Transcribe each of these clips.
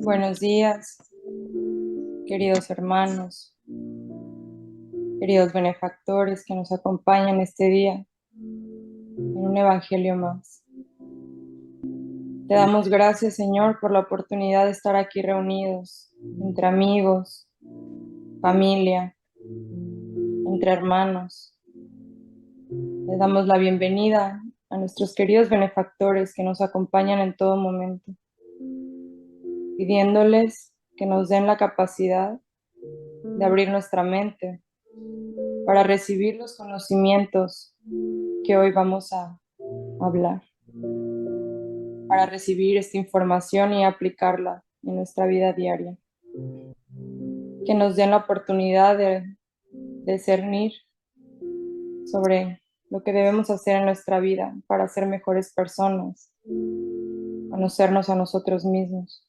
Buenos días, queridos hermanos, queridos benefactores que nos acompañan este día en un evangelio más. Te damos gracias, Señor, por la oportunidad de estar aquí reunidos entre amigos, familia, entre hermanos. Les damos la bienvenida a nuestros queridos benefactores que nos acompañan en todo momento, pidiéndoles que nos den la capacidad de abrir nuestra mente para recibir los conocimientos que hoy vamos a hablar, para recibir esta información y aplicarla en nuestra vida diaria. Que nos den la oportunidad de discernir sobre lo que debemos hacer en nuestra vida para ser mejores personas, conocernos a nosotros mismos.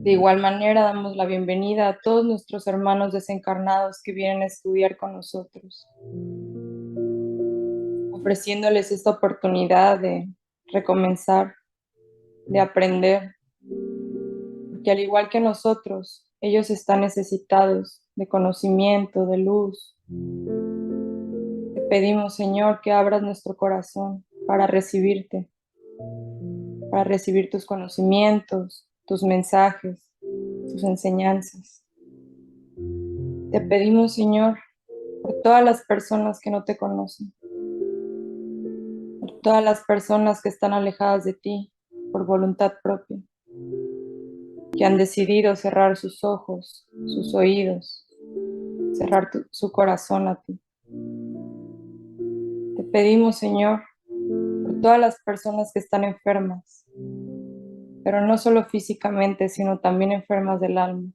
De igual manera, damos la bienvenida a todos nuestros hermanos desencarnados que vienen a estudiar con nosotros, ofreciéndoles esta oportunidad de recomenzar, de aprender, porque al igual que nosotros, ellos están necesitados de conocimiento, de luz. Te pedimos, Señor, que abras nuestro corazón para recibirte, para recibir tus conocimientos, tus mensajes, tus enseñanzas. Te pedimos, Señor, por todas las personas que no te conocen, por todas las personas que están alejadas de ti por voluntad propia, que han decidido cerrar sus ojos, sus oídos, cerrar su corazón a ti. Te pedimos, Señor, por todas las personas que están enfermas, pero no solo físicamente, sino también enfermas del alma.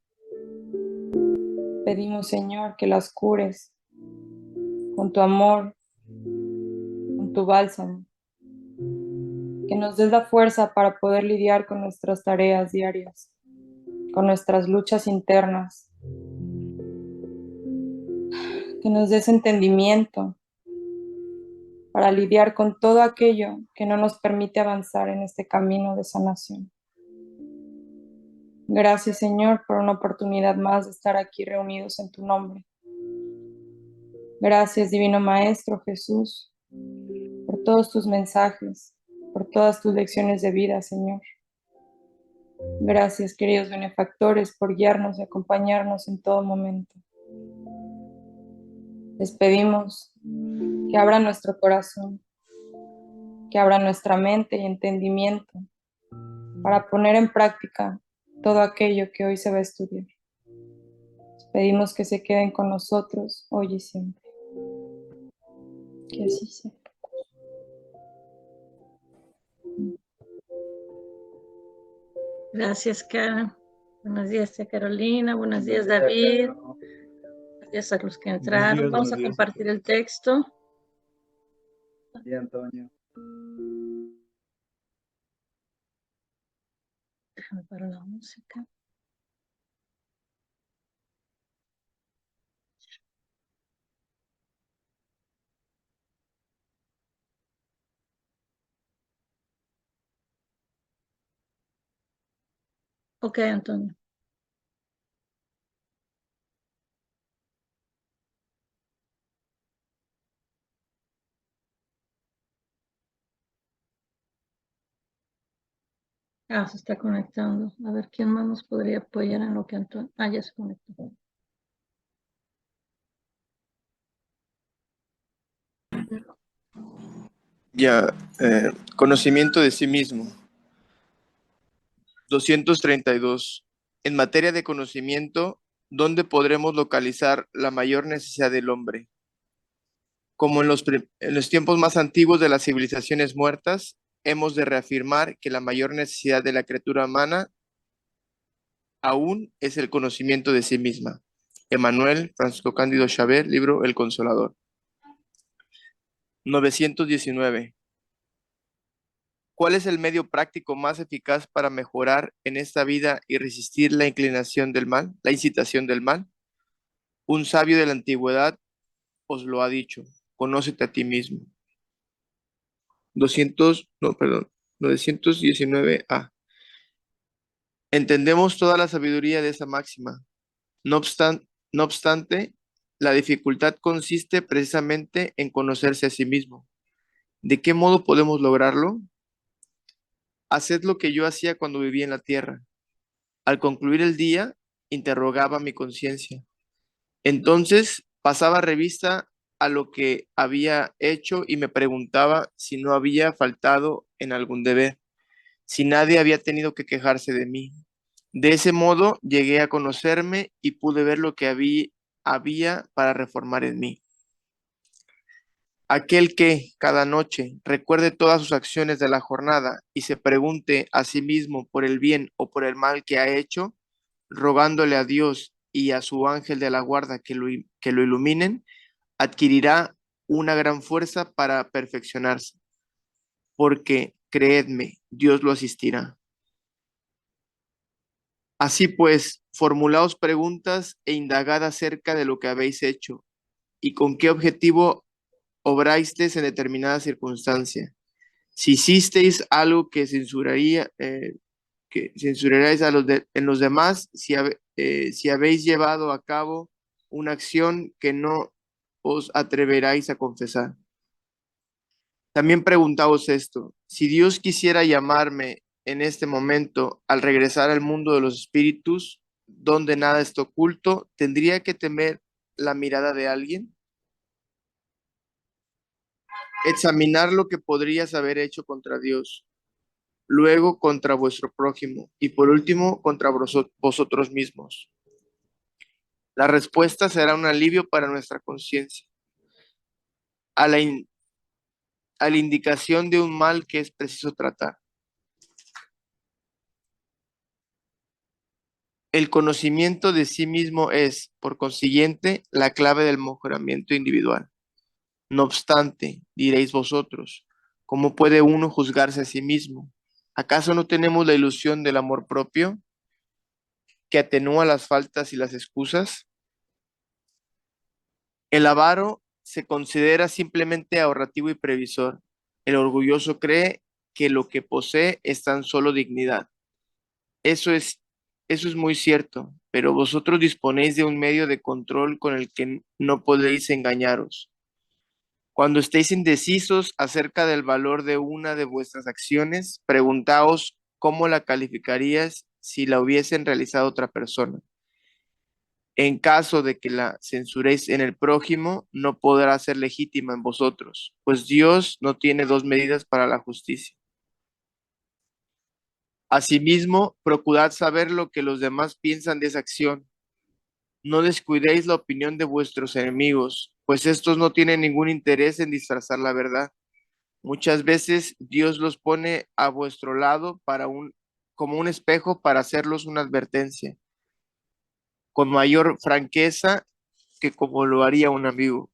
Pedimos, Señor, que las cures con tu amor, con tu bálsamo, que nos des la fuerza para poder lidiar con nuestras tareas diarias, con nuestras luchas internas, que nos des entendimiento para lidiar con todo aquello que no nos permite avanzar en este camino de sanación. Gracias, Señor, por una oportunidad más de estar aquí reunidos en tu nombre. Gracias, Divino Maestro Jesús, por todos tus mensajes, por todas tus lecciones de vida, Señor. Gracias, queridos benefactores, por guiarnos y acompañarnos en todo momento. Les pedimos que abran nuestro corazón, que abran nuestra mente y entendimiento para poner en práctica todo aquello que hoy se va a estudiar. Les pedimos que se queden con nosotros hoy y siempre. Que así sea. Gracias, Karen. Buenos días, tía Carolina. Buenos días, David. Buenos días a los que entraron. Vamos a compartir el texto. Buenos días, Antonio. Déjame parar la música. Ok, Antonio. Se está conectando. A ver, ¿quién más nos podría apoyar en lo que Antonio? Ya se conectó. Conocimiento de sí mismo. 232. En materia de conocimiento, ¿dónde podremos localizar la mayor necesidad del hombre? Como en los tiempos más antiguos de las civilizaciones muertas, hemos de reafirmar que la mayor necesidad de la criatura humana aún es el conocimiento de sí misma. Emmanuel Francisco Cándido Xavier, libro El Consolador. 919. ¿Cuál es el medio práctico más eficaz para mejorar en esta vida y resistir la inclinación del mal, la incitación del mal? Un sabio de la antigüedad os lo ha dicho, conócete a ti mismo. 919A. Entendemos toda la sabiduría de esa máxima. No obstante, la dificultad consiste precisamente en conocerse a sí mismo. ¿De qué modo podemos lograrlo? Haced lo que yo hacía cuando vivía en la tierra. Al concluir el día, interrogaba mi conciencia. Entonces pasaba revista a lo que había hecho y me preguntaba si no había faltado en algún deber, si nadie había tenido que quejarse de mí. De ese modo llegué a conocerme y pude ver lo que había para reformar en mí. Aquel que, cada noche, recuerde todas sus acciones de la jornada y se pregunte a sí mismo por el bien o por el mal que ha hecho, rogándole a Dios y a su ángel de la guarda que lo iluminen, adquirirá una gran fuerza para perfeccionarse, porque, creedme, Dios lo asistirá. Así pues, formulaos preguntas e indagad acerca de lo que habéis hecho y con qué objetivo obrasteis en determinada circunstancia. Si hicisteis algo que censuraríais en los demás, si habéis llevado a cabo una acción que no os atreveráis a confesar. También preguntaos esto: si Dios quisiera llamarme en este momento al regresar al mundo de los espíritus, donde nada está oculto, ¿tendría que temer la mirada de alguien? Examinar lo que podrías haber hecho contra Dios, luego contra vuestro prójimo y por último contra vosotros mismos. La respuesta será un alivio para nuestra conciencia, a a la indicación de un mal que es preciso tratar. El conocimiento de sí mismo es, por consiguiente, la clave del mejoramiento individual. No obstante, diréis vosotros, ¿cómo puede uno juzgarse a sí mismo? ¿Acaso no tenemos la ilusión del amor propio que atenúa las faltas y las excusas? El avaro se considera simplemente ahorrativo y previsor. El orgulloso cree que lo que posee es tan solo dignidad. Eso es, eso es muy cierto, pero vosotros disponéis de un medio de control con el que no podéis engañaros. Cuando estéis indecisos acerca del valor de una de vuestras acciones, preguntaos cómo la calificarías si la hubiesen realizado otra persona. En caso de que la censuréis en el prójimo, no podrá ser legítima en vosotros, pues Dios no tiene dos medidas para la justicia. Asimismo, procurad saber lo que los demás piensan de esa acción. No descuidéis la opinión de vuestros enemigos, pues estos no tienen ningún interés en disfrazar la verdad. Muchas veces Dios los pone a vuestro lado como un espejo para hacerlos una advertencia, con mayor franqueza que como lo haría un amigo.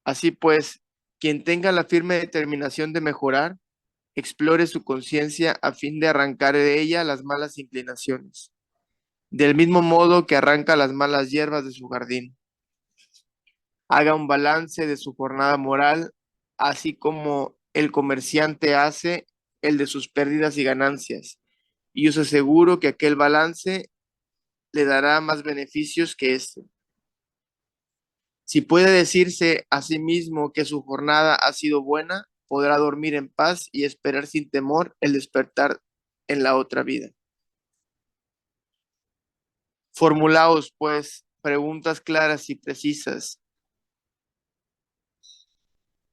Así pues, quien tenga la firme determinación de mejorar, explore su conciencia a fin de arrancar de ella las malas inclinaciones, del mismo modo que arranca las malas hierbas de su jardín. Haga un balance de su jornada moral, así como el comerciante hace el de sus pérdidas y ganancias, y os aseguro que aquel balance le dará más beneficios que este. Si puede decirse a sí mismo que su jornada ha sido buena, podrá dormir en paz y esperar sin temor el despertar en la otra vida. Formulaos, pues, preguntas claras y precisas,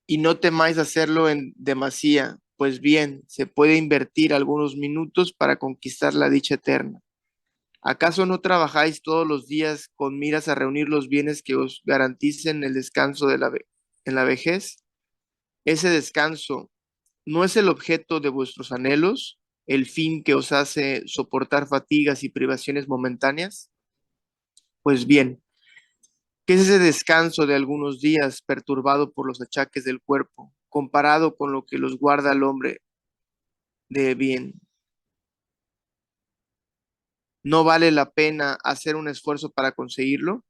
y no temáis hacerlo en demasía, pues bien, se puede invertir algunos minutos para conquistar la dicha eterna. ¿Acaso no trabajáis todos los días con miras a reunir los bienes que os garanticen el descanso en la vejez? Ese descanso no es el objeto de vuestros anhelos, el fin que os hace soportar fatigas y privaciones momentáneas. Pues bien, ¿qué es ese descanso de algunos días perturbado por los achaques del cuerpo, comparado con lo que los guarda al hombre de bien? ¿No vale la pena hacer un esfuerzo para conseguirlo?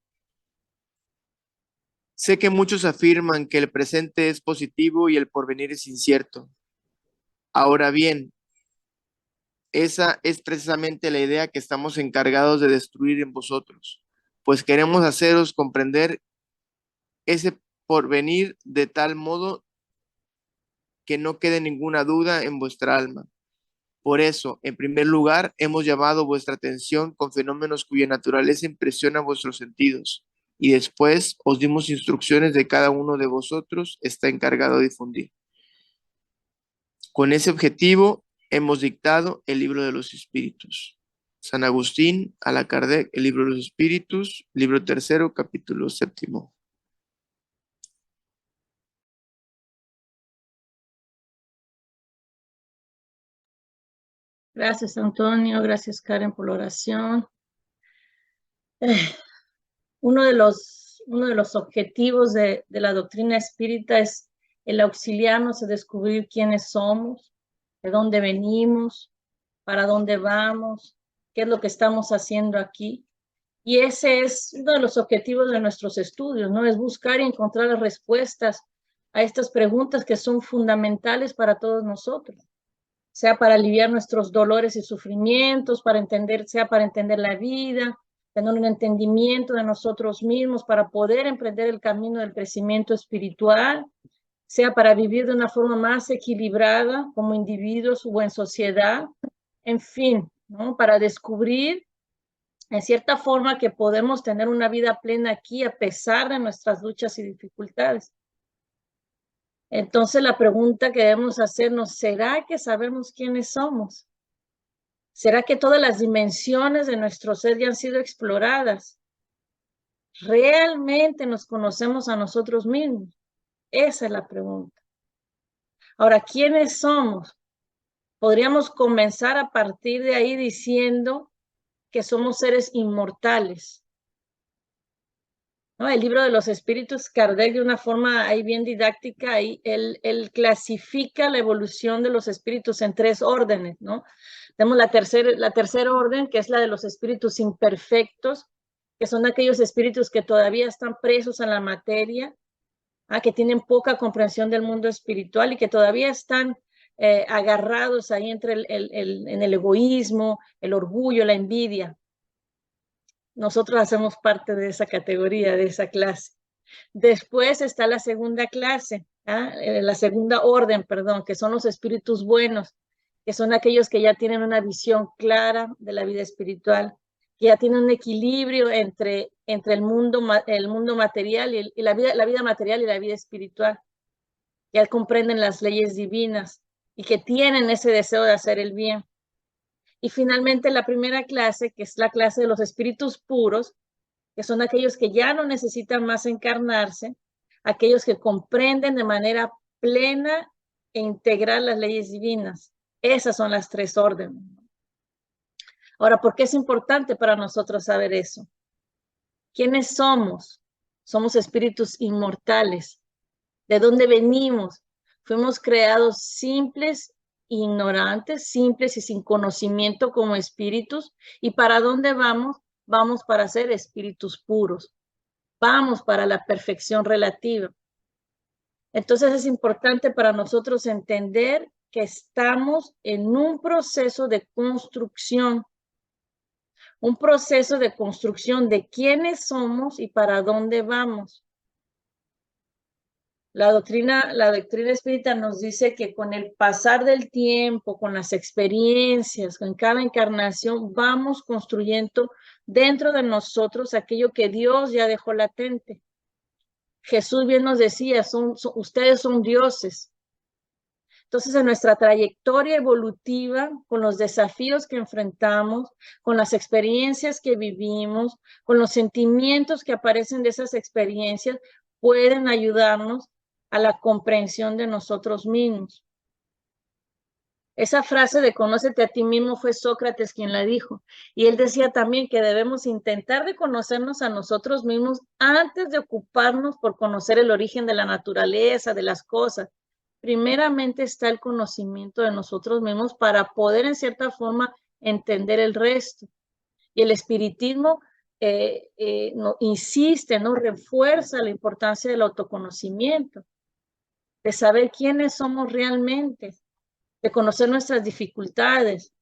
Sé que muchos afirman que el presente es positivo y el porvenir es incierto. Ahora bien, esa es precisamente la idea que estamos encargados de destruir en vosotros, pues queremos haceros comprender ese porvenir de tal modo que no quede ninguna duda en vuestra alma. Por eso, en primer lugar, hemos llamado vuestra atención con fenómenos cuya naturaleza impresiona vuestros sentidos, y después os dimos instrucciones de cada uno de vosotros está encargado de difundir. Con ese objetivo, hemos dictado el libro de los espíritus. San Agustín, Allan Kardec, el libro de los espíritus, libro tercero, capítulo 7. Gracias, Antonio. Gracias, Karen, por la oración. Uno de los objetivos de la doctrina espírita es el auxiliarnos a descubrir quiénes somos, de dónde venimos, para dónde vamos, qué es lo que estamos haciendo aquí. Y ese es uno de los objetivos de nuestros estudios, ¿no? Es buscar y encontrar las respuestas a estas preguntas que son fundamentales para todos nosotros, sea para aliviar nuestros dolores y sufrimientos, sea para entender la vida, tener un entendimiento de nosotros mismos, para poder emprender el camino del crecimiento espiritual, sea para vivir de una forma más equilibrada como individuos o en sociedad, en fin, ¿no? Para descubrir en cierta forma que podemos tener una vida plena aquí a pesar de nuestras luchas y dificultades. Entonces la pregunta que debemos hacernos, ¿será que sabemos quiénes somos? ¿Será que todas las dimensiones de nuestro ser ya han sido exploradas? ¿Realmente nos conocemos a nosotros mismos? Esa es la pregunta. Ahora, ¿quiénes somos? Podríamos comenzar a partir de ahí diciendo que somos seres inmortales, ¿no? El libro de los espíritus, Kardec, de una forma ahí bien didáctica, ahí él clasifica la evolución de los espíritus en 3 órdenes, ¿no? Tenemos la tercera orden, que es la de los espíritus imperfectos, que son aquellos espíritus que todavía están presos en la materia, que tienen poca comprensión del mundo espiritual y que todavía están agarrados ahí en el egoísmo, el orgullo, la envidia. Nosotros hacemos parte de esa categoría, de esa clase. Después está la segunda clase, la segunda orden, perdón, que son los espíritus buenos, que son aquellos que ya tienen una visión clara de la vida espiritual, que ya tienen un equilibrio entre el mundo material y la vida material y la vida espiritual. Ya comprenden las leyes divinas y que tienen ese deseo de hacer el bien. Y finalmente la primera clase, que es la clase de los espíritus puros, que son aquellos que ya no necesitan más encarnarse, aquellos que comprenden de manera plena e integral las leyes divinas. Esas son las 3 órdenes. Ahora, ¿por qué es importante para nosotros saber eso? ¿Quiénes somos? Somos espíritus inmortales. ¿De dónde venimos? Fuimos creados simples, ignorantes, simples y sin conocimiento como espíritus. ¿Y para dónde vamos? Vamos para ser espíritus puros. Vamos para la perfección relativa. Entonces es importante para nosotros entender que estamos en un proceso de construcción de quiénes somos y para dónde vamos. La doctrina espírita nos dice que con el pasar del tiempo, con las experiencias, con cada encarnación, vamos construyendo dentro de nosotros aquello que Dios ya dejó latente. Jesús bien nos decía, ustedes son dioses. Entonces, en nuestra trayectoria evolutiva, con los desafíos que enfrentamos, con las experiencias que vivimos, con los sentimientos que aparecen de esas experiencias, pueden ayudarnos a la comprensión de nosotros mismos. Esa frase de conócete a ti mismo fue Sócrates quien la dijo. Y él decía también que debemos intentar de conocernos a nosotros mismos antes de ocuparnos por conocer el origen de la naturaleza, de las cosas. Primeramente está el conocimiento de nosotros mismos para poder en cierta forma entender el resto. Y el espiritismo insiste, ¿no? Refuerza la importancia del autoconocimiento, de saber quiénes somos realmente, de conocer nuestras dificultades,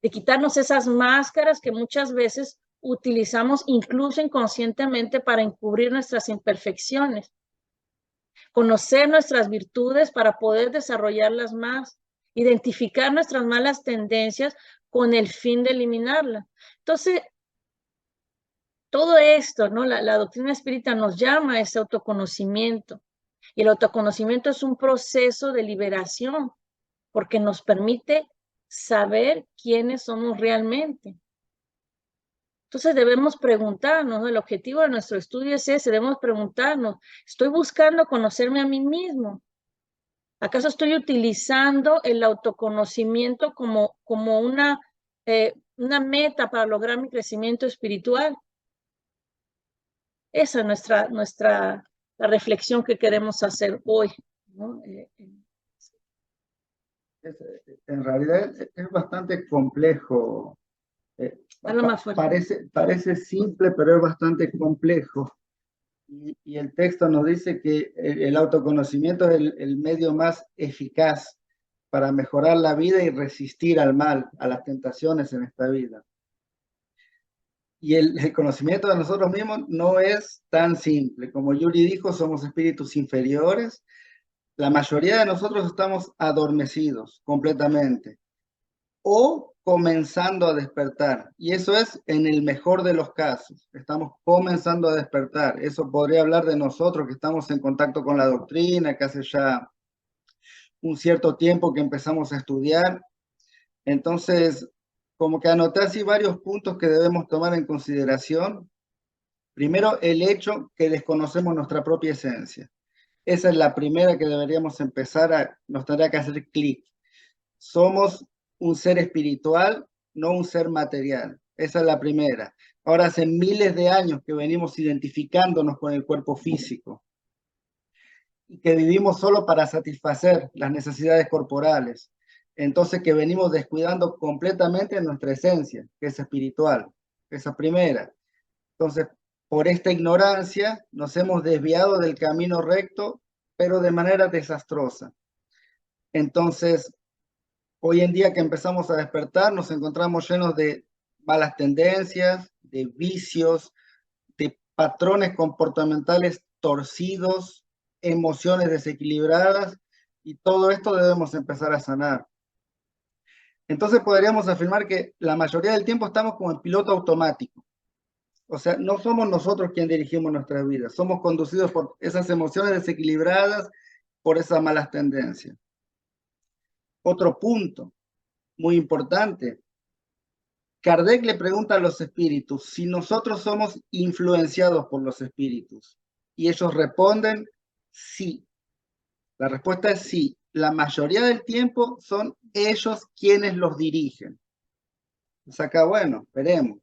de quitarnos esas máscaras que muchas veces utilizamos incluso inconscientemente para encubrir nuestras imperfecciones. Conocer nuestras virtudes para poder desarrollarlas más, identificar nuestras malas tendencias con el fin de eliminarlas. Entonces, todo esto, ¿no? La doctrina espírita nos llama a ese autoconocimiento. Y el autoconocimiento es un proceso de liberación, porque nos permite saber quiénes somos realmente. Entonces debemos preguntarnos, ¿no? El objetivo de nuestro estudio es ese, debemos preguntarnos, ¿estoy buscando conocerme a mí mismo? ¿Acaso estoy utilizando el autoconocimiento como una meta para lograr mi crecimiento espiritual? Esa es la reflexión que queremos hacer hoy, ¿no? En realidad es bastante complejo. Habla más fuerte. Parece simple, pero es bastante complejo. Y el texto nos dice que el autoconocimiento es el medio más eficaz para mejorar la vida y resistir al mal, a las tentaciones en esta vida. Y el conocimiento de nosotros mismos no es tan simple. Como Yuri dijo, somos espíritus inferiores. La mayoría de nosotros estamos adormecidos completamente o comenzando a despertar. Y eso es en el mejor de los casos. Estamos comenzando a despertar. Eso podría hablar de nosotros que estamos en contacto con la doctrina, que hace ya un cierto tiempo que empezamos a estudiar. Entonces, como que anoté así varios puntos que debemos tomar en consideración. Primero, el hecho que desconocemos nuestra propia esencia. Esa es la primera que deberíamos empezar nos tendría que hacer clic. Somos un ser espiritual, no un ser material. Esa es la primera. Ahora hace miles de años que venimos identificándonos con el cuerpo físico y que vivimos solo para satisfacer las necesidades corporales. Entonces que venimos descuidando completamente nuestra esencia, que es espiritual. Esa primera. Entonces, por esta ignorancia nos hemos desviado del camino recto, pero de manera desastrosa. Entonces, hoy en día que empezamos a despertar, nos encontramos llenos de malas tendencias, de vicios, de patrones comportamentales torcidos, emociones desequilibradas, y todo esto debemos empezar a sanar. Entonces podríamos afirmar que la mayoría del tiempo estamos como en piloto automático. O sea, no somos nosotros quienes dirigimos nuestras vidas, somos conducidos por esas emociones desequilibradas, por esas malas tendencias. Otro punto muy importante. Kardec le pregunta a los espíritus si nosotros somos influenciados por los espíritus. Y ellos responden sí. La respuesta es sí. La mayoría del tiempo son ellos quienes los dirigen. Pues acá, bueno, veremos.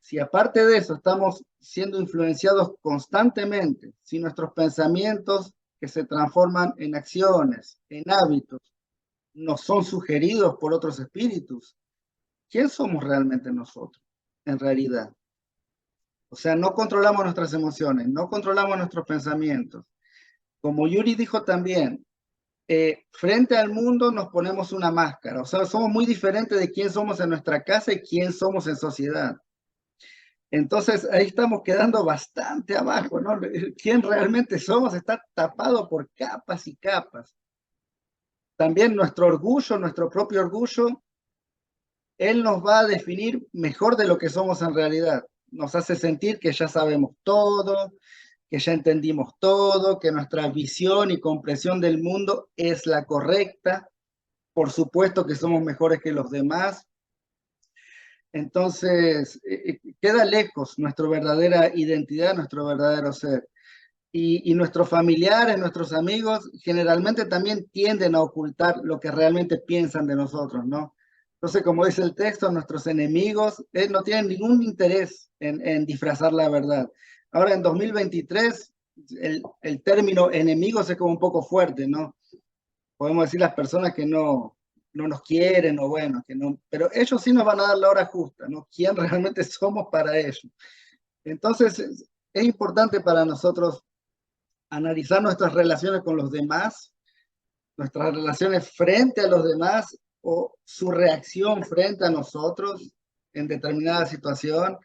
Si aparte de eso estamos siendo influenciados constantemente, si nuestros pensamientos que se transforman en acciones, en hábitos, nos son sugeridos por otros espíritus, ¿quién somos realmente nosotros, en realidad? O sea, no controlamos nuestras emociones, no controlamos nuestros pensamientos. Como Yuri dijo también, frente al mundo nos ponemos una máscara. O sea, somos muy diferentes de quién somos en nuestra casa y quién somos en sociedad. Entonces, ahí estamos quedando bastante abajo, ¿no? ¿Quién realmente somos? Está tapado por capas y capas. También nuestro orgullo, nuestro propio orgullo, él nos va a definir mejor de lo que somos en realidad. Nos hace sentir que ya sabemos todo, que ya entendimos todo, que nuestra visión y comprensión del mundo es la correcta. Por supuesto que somos mejores que los demás. Entonces, queda lejos nuestra verdadera identidad, nuestro verdadero ser. Y nuestros familiares, nuestros amigos, generalmente también tienden a ocultar lo que realmente piensan de nosotros, ¿no? Entonces, como dice el texto, nuestros enemigos no tienen ningún interés en disfrazar la verdad. Ahora, en 2023, el término enemigos es como un poco fuerte, ¿no? Podemos decir las personas que no nos quieren o bueno, que no, pero ellos sí nos van a dar la hora justa, ¿no? ¿Quién realmente somos para ellos? Entonces, es importante para nosotros analizar nuestras relaciones con los demás, nuestras relaciones frente a los demás o su reacción frente a nosotros en determinada situación.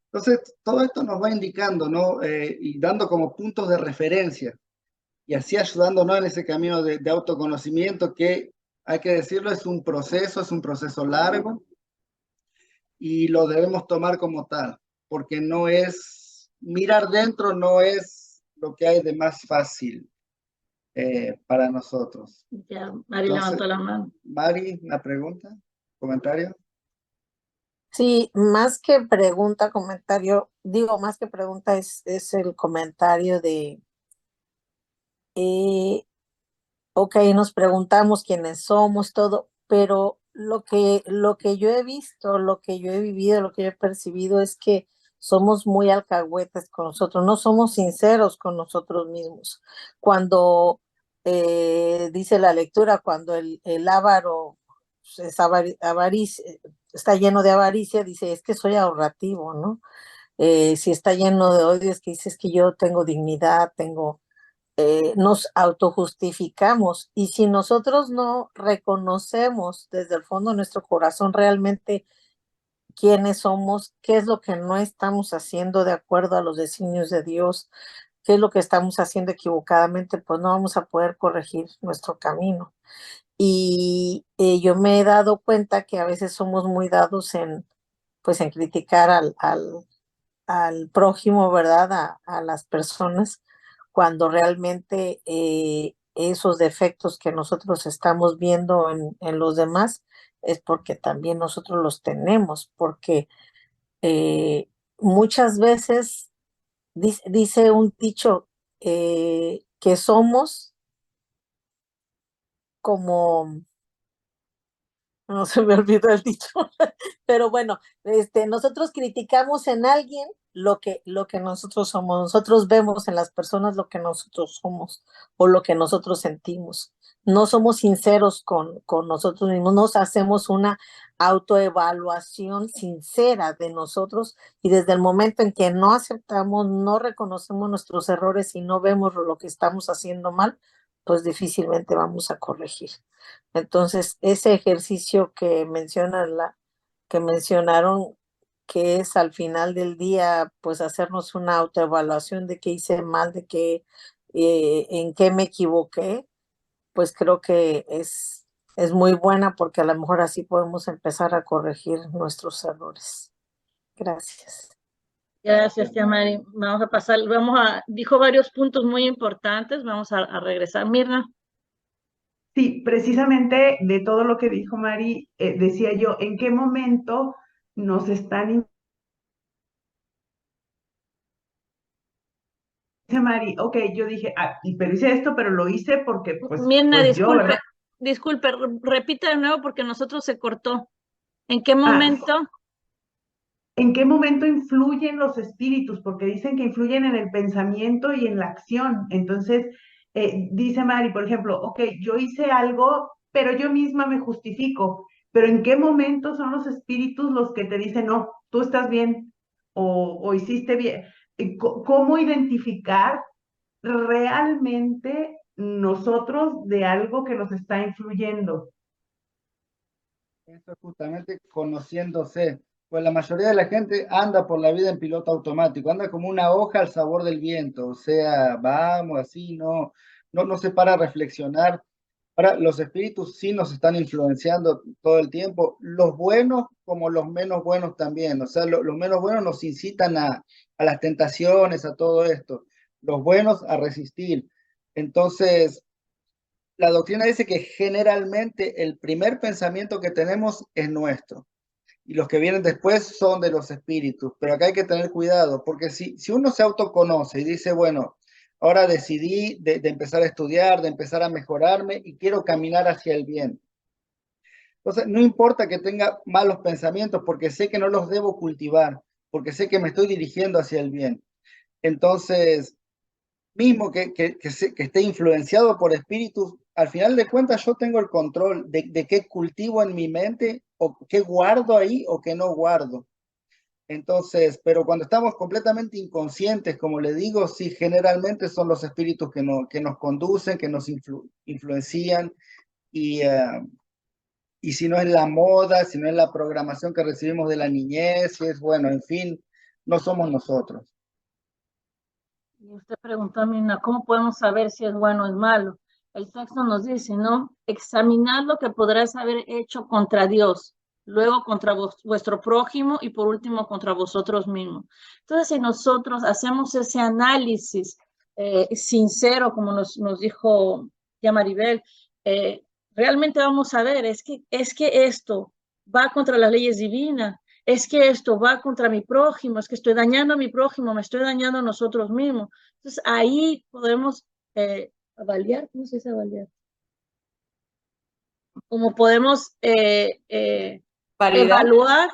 Entonces, todo esto nos va indicando, ¿no? Y dando como puntos de referencia y así ayudándonos en ese camino de autoconocimiento que, hay que decirlo, es un proceso largo y lo debemos tomar como tal, porque no es, mirar dentro no es lo que hay de más fácil para nosotros. Ya, Mari Entonces, levantó la mano. Mari, una pregunta, comentario. Sí, más que pregunta, comentario, digo, más que pregunta es el comentario de, ok, nos preguntamos quiénes somos, todo, pero lo que yo he visto, lo que yo he vivido, lo que yo he percibido es que somos muy alcahuetes con nosotros, no somos sinceros con nosotros mismos. Cuando dice la lectura, cuando el avaro es avaricia, está lleno de avaricia, dice, es que soy ahorrativo, ¿no? Si está lleno de odio, es que dices que yo tengo dignidad, nos autojustificamos, y si nosotros no reconocemos desde el fondo de nuestro corazón realmente quiénes somos, qué es lo que no estamos haciendo de acuerdo a los designios de Dios, qué es lo que estamos haciendo equivocadamente, pues no vamos a poder corregir nuestro camino. Y yo me he dado cuenta que a veces somos muy dados en, pues, en criticar al prójimo, ¿verdad? A las personas, cuando realmente esos defectos que nosotros estamos viendo en los demás es porque también nosotros los tenemos, porque muchas veces dice un dicho que somos como, no se me olvidó el dicho, pero bueno, nosotros criticamos en alguien lo que nosotros somos, nosotros vemos en las personas lo que nosotros somos o lo que nosotros sentimos. No somos sinceros con nosotros mismos, nos hacemos una autoevaluación sincera de nosotros, y desde el momento en que no aceptamos, no reconocemos nuestros errores y no vemos lo que estamos haciendo mal, pues difícilmente vamos a corregir. Entonces, ese ejercicio que mencionaron, que es al final del día, pues hacernos una autoevaluación de qué hice mal, de qué, en qué me equivoqué, pues creo que es muy buena, porque a lo mejor así podemos empezar a corregir nuestros errores. Gracias. Gracias, tía Mari. Vamos a pasar, dijo varios puntos muy importantes, vamos a regresar. Mirna. Sí, precisamente de todo lo que dijo Mari, decía yo, ¿en qué momento nos están... Dice Mari, ok, yo dije, pero hice esto, pero lo hice porque, Mirna, pues yo, ¿verdad? disculpe, repita de nuevo porque nosotros se cortó. ¿En qué Ah, momento? ¿En qué momento influyen los espíritus? Porque dicen que influyen en el pensamiento y en la acción. Entonces, dice Mari, por ejemplo, ok, yo hice algo, pero yo misma me justifico. Pero ¿en qué momento son los espíritus los que te dicen, no, tú estás bien o hiciste bien? ¿Cómo identificar realmente nosotros de algo que nos está influyendo? Eso es justamente conociéndose. Pues la mayoría de la gente anda por la vida en piloto automático, anda como una hoja al sabor del viento, o sea, vamos así, no se para a reflexionar. Ahora, los espíritus sí nos están influenciando todo el tiempo, los buenos como los menos buenos también, o sea, los menos buenos nos incitan a las tentaciones, a todo esto, los buenos a resistir. Entonces, la doctrina dice que generalmente el primer pensamiento que tenemos es nuestro y los que vienen después son de los espíritus, pero acá hay que tener cuidado, porque si uno se autoconoce y dice, bueno, ahora decidí de empezar a estudiar, de empezar a mejorarme y quiero caminar hacia el bien. Entonces, no importa que tenga malos pensamientos, porque sé que no los debo cultivar, porque sé que me estoy dirigiendo hacia el bien. Entonces, mismo que esté influenciado por espíritus, al final de cuentas yo tengo el control de qué cultivo en mi mente, o qué guardo ahí o qué no guardo. Entonces, pero cuando estamos completamente inconscientes, como le digo, sí, generalmente son los espíritus que nos conducen, que nos influencian, y y si no es la moda, si no es la programación que recibimos de la niñez, si es, bueno, en fin, no somos nosotros. Y usted preguntó, Mina, ¿cómo podemos saber si es bueno o es malo? El texto nos dice, ¿no? Examinad lo que podrás haber hecho contra Dios, luego contra vuestro prójimo y por último contra vosotros mismos. Entonces, si nosotros hacemos ese análisis sincero, como nos dijo ya Maribel, realmente vamos a ver, es que esto va contra las leyes divinas, es que esto va contra mi prójimo, es que estoy dañando a mi prójimo, me estoy dañando a nosotros mismos. Entonces ahí podemos avaliar, ¿cómo se dice avaliar? Como podemos Validar. evaluar,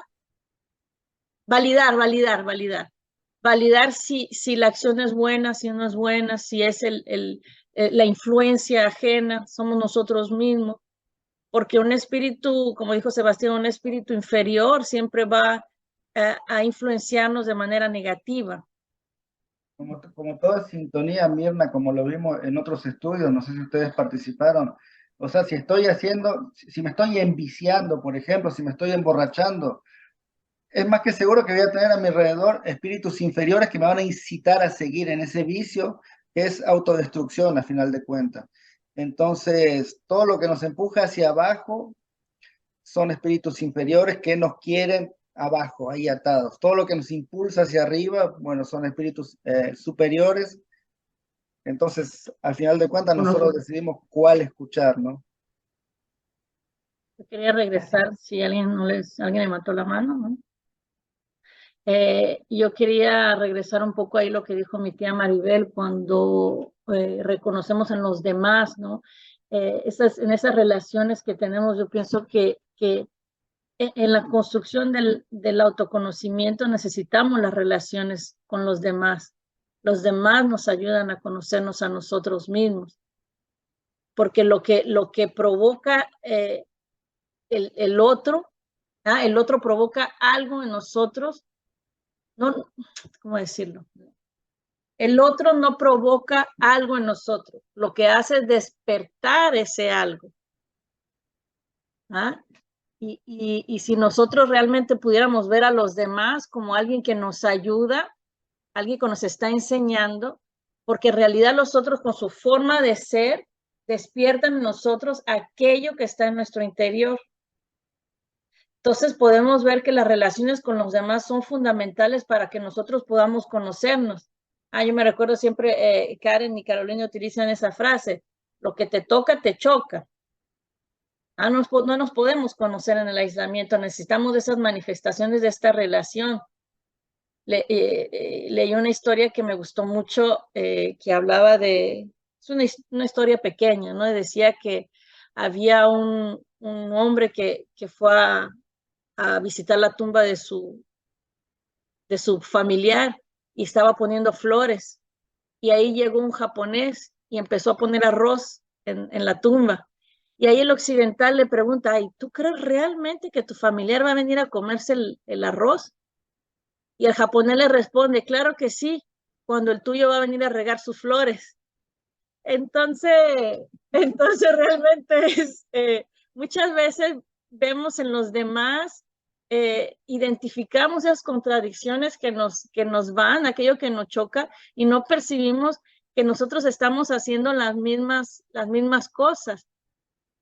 validar si la acción es buena, si no es buena, si es la influencia ajena, somos nosotros mismos. Porque un espíritu, como dijo Sebastián, un espíritu inferior siempre va a influenciarnos de manera negativa. Como toda sintonía, Mirna, como lo vimos en otros estudios, no sé si ustedes participaron, o sea, si me estoy enviciando, por ejemplo, si me estoy emborrachando, es más que seguro que voy a tener a mi alrededor espíritus inferiores que me van a incitar a seguir en ese vicio, que es autodestrucción a final de cuentas. Entonces, todo lo que nos empuja hacia abajo son espíritus inferiores que nos quieren abajo, ahí atados. Todo lo que nos impulsa hacia arriba, bueno, son espíritus superiores. Entonces, al final de cuentas, nosotros decidimos cuál escuchar, ¿no? Yo quería regresar, si alguien me mató la mano, ¿no? Yo quería regresar un poco ahí lo que dijo mi tía Maribel cuando reconocemos en los demás, ¿no? En esas relaciones que tenemos, yo pienso que en la construcción del autoconocimiento necesitamos las relaciones con los demás. Los demás nos ayudan a conocernos a nosotros mismos, porque lo que provoca el otro provoca algo en nosotros, no, ¿cómo decirlo? El otro no provoca algo en nosotros, lo que hace es despertar ese algo. ¿Ah? Y si nosotros realmente pudiéramos ver a los demás como alguien que nos ayuda, alguien que nos está enseñando, porque en realidad los otros con su forma de ser despiertan en nosotros aquello que está en nuestro interior. Entonces podemos ver que las relaciones con los demás son fundamentales para que nosotros podamos conocernos. Yo me recuerdo siempre, Karen y Carolina utilizan esa frase, lo que te toca, te choca. No nos podemos conocer en el aislamiento, necesitamos de esas manifestaciones de esta relación. Leí una historia que me gustó mucho, que hablaba es una historia pequeña, ¿no? Decía que había un hombre que fue a visitar la tumba de su familiar y estaba poniendo flores. Y ahí llegó un japonés y empezó a poner arroz en la tumba. Y ahí el occidental le pregunta, ¿tú crees realmente que tu familiar va a venir a comerse el arroz? Y el japonés le responde, claro que sí, cuando el tuyo va a venir a regar sus flores. Entonces realmente muchas veces vemos en los demás, identificamos esas contradicciones que nos van, aquello que nos choca, y no percibimos que nosotros estamos haciendo las mismas cosas.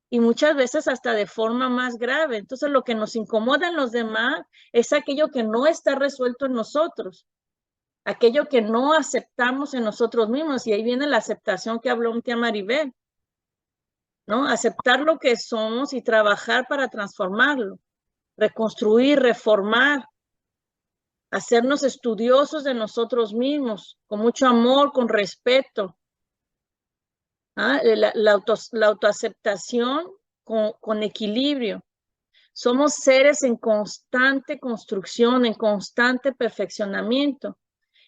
Y muchas veces hasta de forma más grave. Entonces lo que nos incomoda en los demás es aquello que no está resuelto en nosotros, aquello que no aceptamos en nosotros mismos. Y ahí viene la aceptación que habló mi tía Maribel, ¿no? Aceptar lo que somos y trabajar para transformarlo, reconstruir, reformar, hacernos estudiosos de nosotros mismos, con mucho amor, con respeto. La autoaceptación con equilibrio. Somos seres en constante construcción, en constante perfeccionamiento.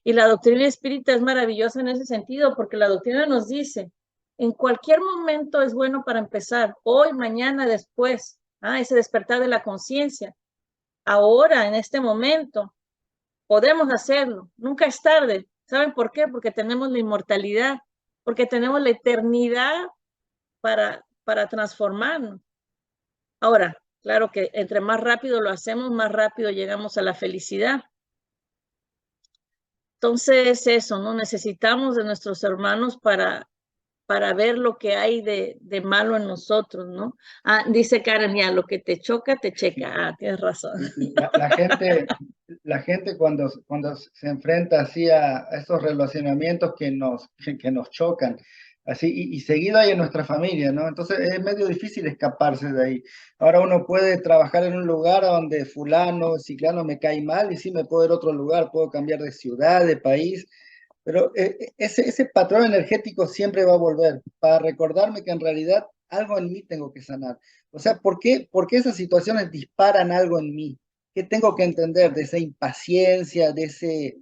Y la doctrina espírita es maravillosa en ese sentido, porque la doctrina nos dice, en cualquier momento es bueno para empezar, hoy, mañana, después, ese despertar de la conciencia. Ahora, en este momento, podemos hacerlo, nunca es tarde. ¿Saben por qué? Porque tenemos la inmortalidad, porque tenemos la eternidad para transformarnos. Ahora, Claro que entre más rápido lo hacemos, más rápido llegamos a la felicidad. Entonces, eso, ¿no? Necesitamos de nuestros hermanos para ver lo que hay de malo en nosotros, ¿no? Ah, dice Karen, ya, lo que te choca, te checa. Ah, tienes razón. La gente cuando se enfrenta así a estos relacionamientos que nos chocan, así, y seguido hay en nuestra familia, ¿no? Entonces es medio difícil escaparse de ahí. Ahora uno puede trabajar en un lugar donde fulano, ciclano me cae mal y sí me puedo ir a otro lugar, puedo cambiar de ciudad, de país, pero ese patrón energético siempre va a volver para recordarme que en realidad algo en mí tengo que sanar. O sea, ¿por qué esas situaciones disparan algo en mí? ¿Qué tengo que entender de esa impaciencia, de ese...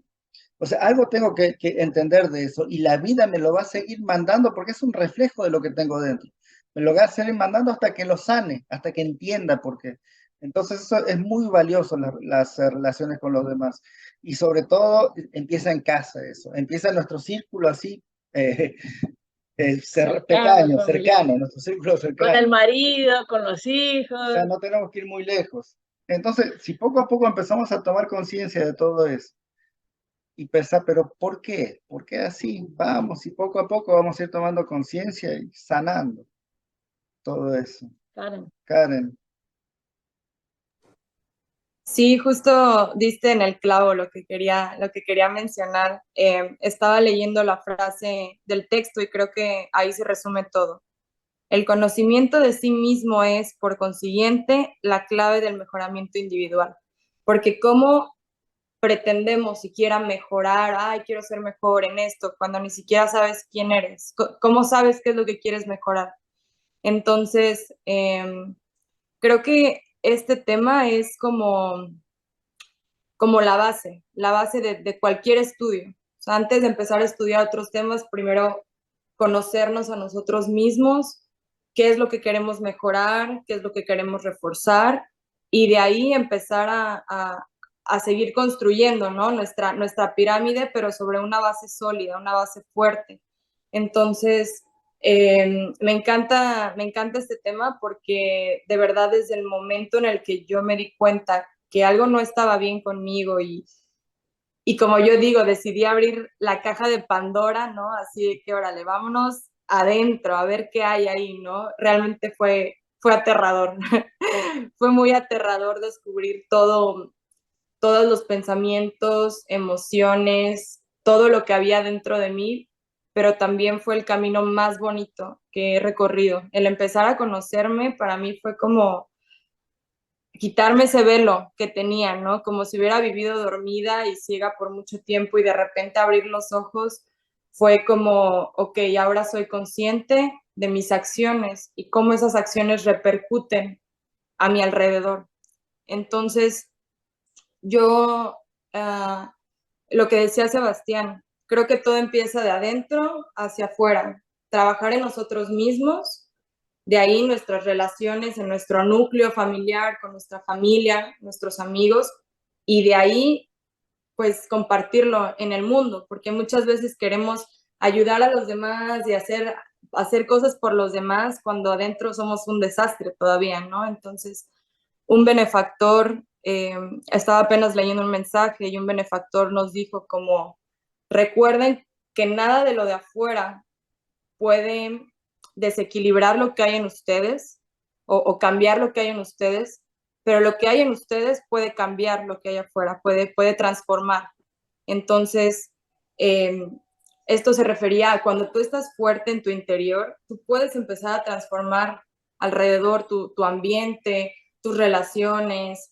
O sea, algo tengo que entender de eso y la vida me lo va a seguir mandando porque es un reflejo de lo que tengo dentro. Me lo va a seguir mandando hasta que lo sane, hasta que entienda por qué. Entonces eso es muy valioso, las relaciones con los demás. Y sobre todo empieza en casa eso, empieza en nuestro círculo así, eh, pequeño, Familiar. cercano, nuestro círculo Con cercano. el marido, con los O hijos. sea, no tenemos que ir muy lejos. Entonces, si poco a poco empezamos a tomar conciencia de todo eso y pensar, pero ¿por qué? ¿Por qué así? Vamos, y poco a poco vamos a ir tomando conciencia y sanando todo eso. Karen. Karen. Sí, justo diste en el clavo lo que quería mencionar. Estaba leyendo la frase del texto y creo que ahí se resume todo. El conocimiento de sí mismo es, por consiguiente, la clave del mejoramiento individual. Porque ¿cómo pretendemos siquiera mejorar? Ay, quiero ser mejor en esto, cuando ni siquiera sabes quién eres. ¿Cómo sabes qué es lo que quieres mejorar? Entonces, creo que este tema es como la base de cualquier estudio. O sea, antes de empezar a estudiar otros temas, primero conocernos a nosotros mismos, qué es lo que queremos mejorar, qué es lo que queremos reforzar, y de ahí empezar a seguir construyendo, ¿no? Nuestra pirámide, pero sobre una base sólida, una base fuerte. Entonces, me encanta este tema porque de verdad desde el momento en el que yo me di cuenta que algo no estaba bien conmigo y como yo digo, decidí abrir la caja de Pandora, ¿no? Así de que, órale, vámonos adentro a ver qué hay ahí, ¿no? Realmente fue aterrador. Fue muy aterrador descubrir todos los pensamientos, emociones, todo lo que había dentro de mí, pero también fue el camino más bonito que he recorrido. El empezar a conocerme para mí fue como quitarme ese velo que tenía, ¿no? Como si hubiera vivido dormida y ciega por mucho tiempo y de repente abrir los ojos fue como, ok, ahora soy consciente de mis acciones y cómo esas acciones repercuten a mi alrededor. Entonces, yo, lo que decía Sebastián, creo que todo empieza de adentro hacia afuera, trabajar en nosotros mismos, de ahí nuestras relaciones en nuestro núcleo familiar, con nuestra familia, nuestros amigos, y de ahí pues compartirlo en el mundo, porque muchas veces queremos ayudar a los demás y hacer cosas por los demás cuando adentro somos un desastre todavía, ¿no? Entonces, un benefactor, estaba apenas leyendo un mensaje y un benefactor nos dijo como, recuerden que nada de lo de afuera puede desequilibrar lo que hay en ustedes o cambiar lo que hay en ustedes, pero lo que hay en ustedes puede cambiar lo que hay afuera, puede transformar. Entonces, eh, esto se refería a cuando tú estás fuerte en tu interior, tú puedes empezar a transformar alrededor tu ambiente, tus relaciones,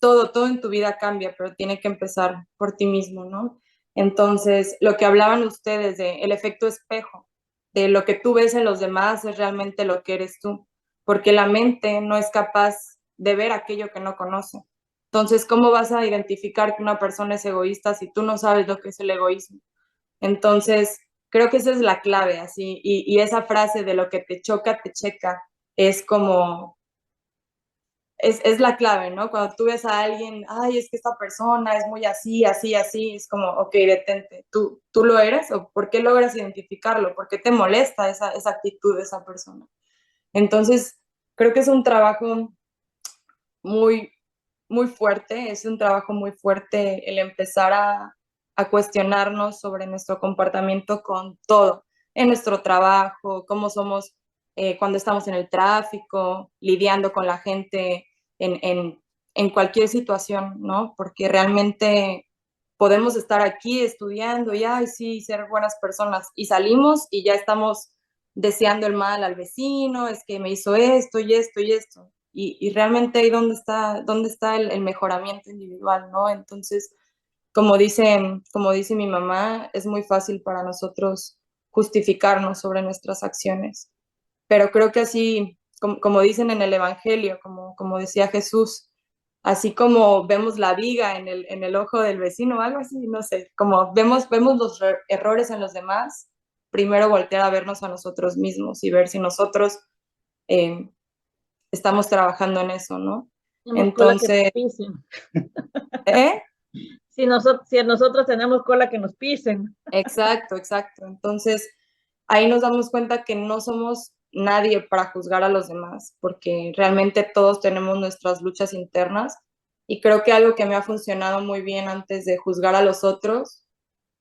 todo en tu vida cambia, pero tiene que empezar por ti mismo, ¿no? Entonces, lo que hablaban ustedes de el efecto espejo, de lo que tú ves en los demás es realmente lo que eres tú, porque la mente no es capaz de ver aquello que no conoce. Entonces, ¿cómo vas a identificar que una persona es egoísta si tú no sabes lo que es el egoísmo? Entonces, creo que esa es la clave, así, y esa frase de lo que te choca, te checa, es como, es la clave, ¿no? Cuando tú ves a alguien, ay, es que esta persona es muy así, así, así, es como, ok, detente, ¿tú lo eres? ¿O por qué logras identificarlo? ¿Por qué te molesta esa actitud de esa persona? Entonces, creo que es un trabajo muy, muy fuerte, es un trabajo muy fuerte el empezar a cuestionarnos sobre nuestro comportamiento con todo, en nuestro trabajo, cómo somos cuando estamos en el tráfico, lidiando con la gente en cualquier situación, ¿no? Porque realmente podemos estar aquí estudiando y, ay, sí, ser buenas personas, y salimos y ya estamos deseando el mal al vecino, es que me hizo esto y esto y esto. Y realmente ahí dónde está el mejoramiento individual, ¿no? Entonces, como dice mi mamá, es muy fácil para nosotros justificarnos sobre nuestras acciones. Pero creo que así, como dicen en el Evangelio, como decía Jesús, así como vemos la viga en el ojo del vecino o algo así, no sé, como vemos los errores en los demás, primero voltear a vernos a nosotros mismos y ver si nosotros eh, estamos trabajando en eso, ¿no? Tenemos cola que nos Entonces, pisen. ¿eh? Si nosotros tenemos cola que nos pisen. Exacto, exacto. Entonces, ahí nos damos cuenta que no somos nadie para juzgar a los demás, porque realmente todos tenemos nuestras luchas internas, y creo que algo que me ha funcionado muy bien antes de juzgar a los otros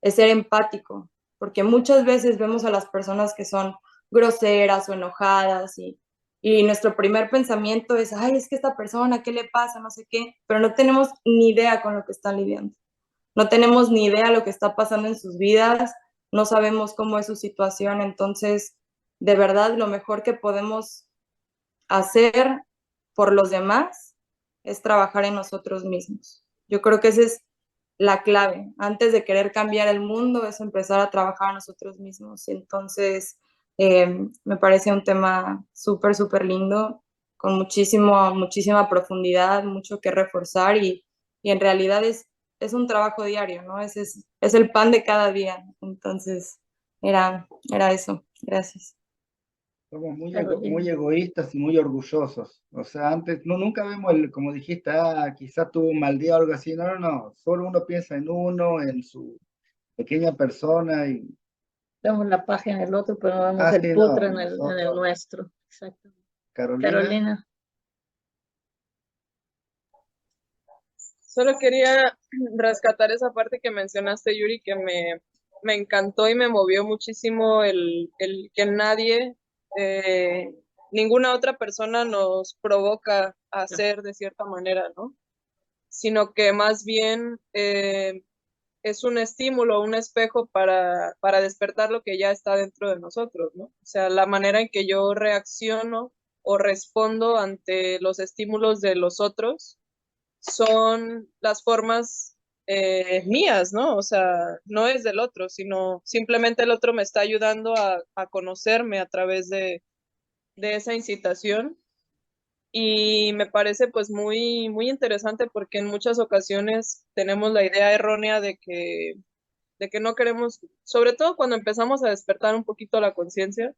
es ser empático, porque muchas veces vemos a las personas que son groseras o enojadas y nuestro primer pensamiento es, ay, es que esta persona, ¿qué le pasa? No sé qué, pero no tenemos ni idea con lo que están lidiando. No tenemos ni idea lo que está pasando en sus vidas, no sabemos cómo es su situación, entonces, de verdad, lo mejor que podemos hacer por los demás es trabajar en nosotros mismos. Yo creo que esa es la clave. Antes de querer cambiar el mundo, es empezar a trabajar a nosotros mismos. Entonces, me parece un tema súper, súper lindo, con muchísima profundidad, mucho que reforzar, y en realidad es un trabajo diario, ¿no? Es el pan de cada día. Entonces, era eso. Gracias. Somos Carolina. muy egoístas y muy orgullosos. O sea, antes, no, nunca vemos como dijiste, quizás tuvo un mal día o algo así. No, no, no. Solo uno piensa en uno, en su pequeña persona y Vemos la paja en el otro, pero no vemos así el no. putre en el Nosotros, nuestro. Exacto. Carolina, Carolina. Solo quería rescatar esa parte que mencionaste, Yuri, que me encantó y me movió muchísimo el que nadie, eh, ninguna otra persona nos provoca a hacer de cierta manera, ¿no? Sino que más bien es un estímulo, un espejo para despertar lo que ya está dentro de nosotros, ¿no? O sea, la manera en que yo reacciono o respondo ante los estímulos de los otros son las formas mías, ¿no? O sea, no es del otro, sino simplemente el otro me está ayudando a conocerme a través de esa incitación. Y me parece pues muy interesante porque en muchas ocasiones tenemos la idea errónea de que no queremos, sobre todo cuando empezamos a despertar un poquito la conciencia,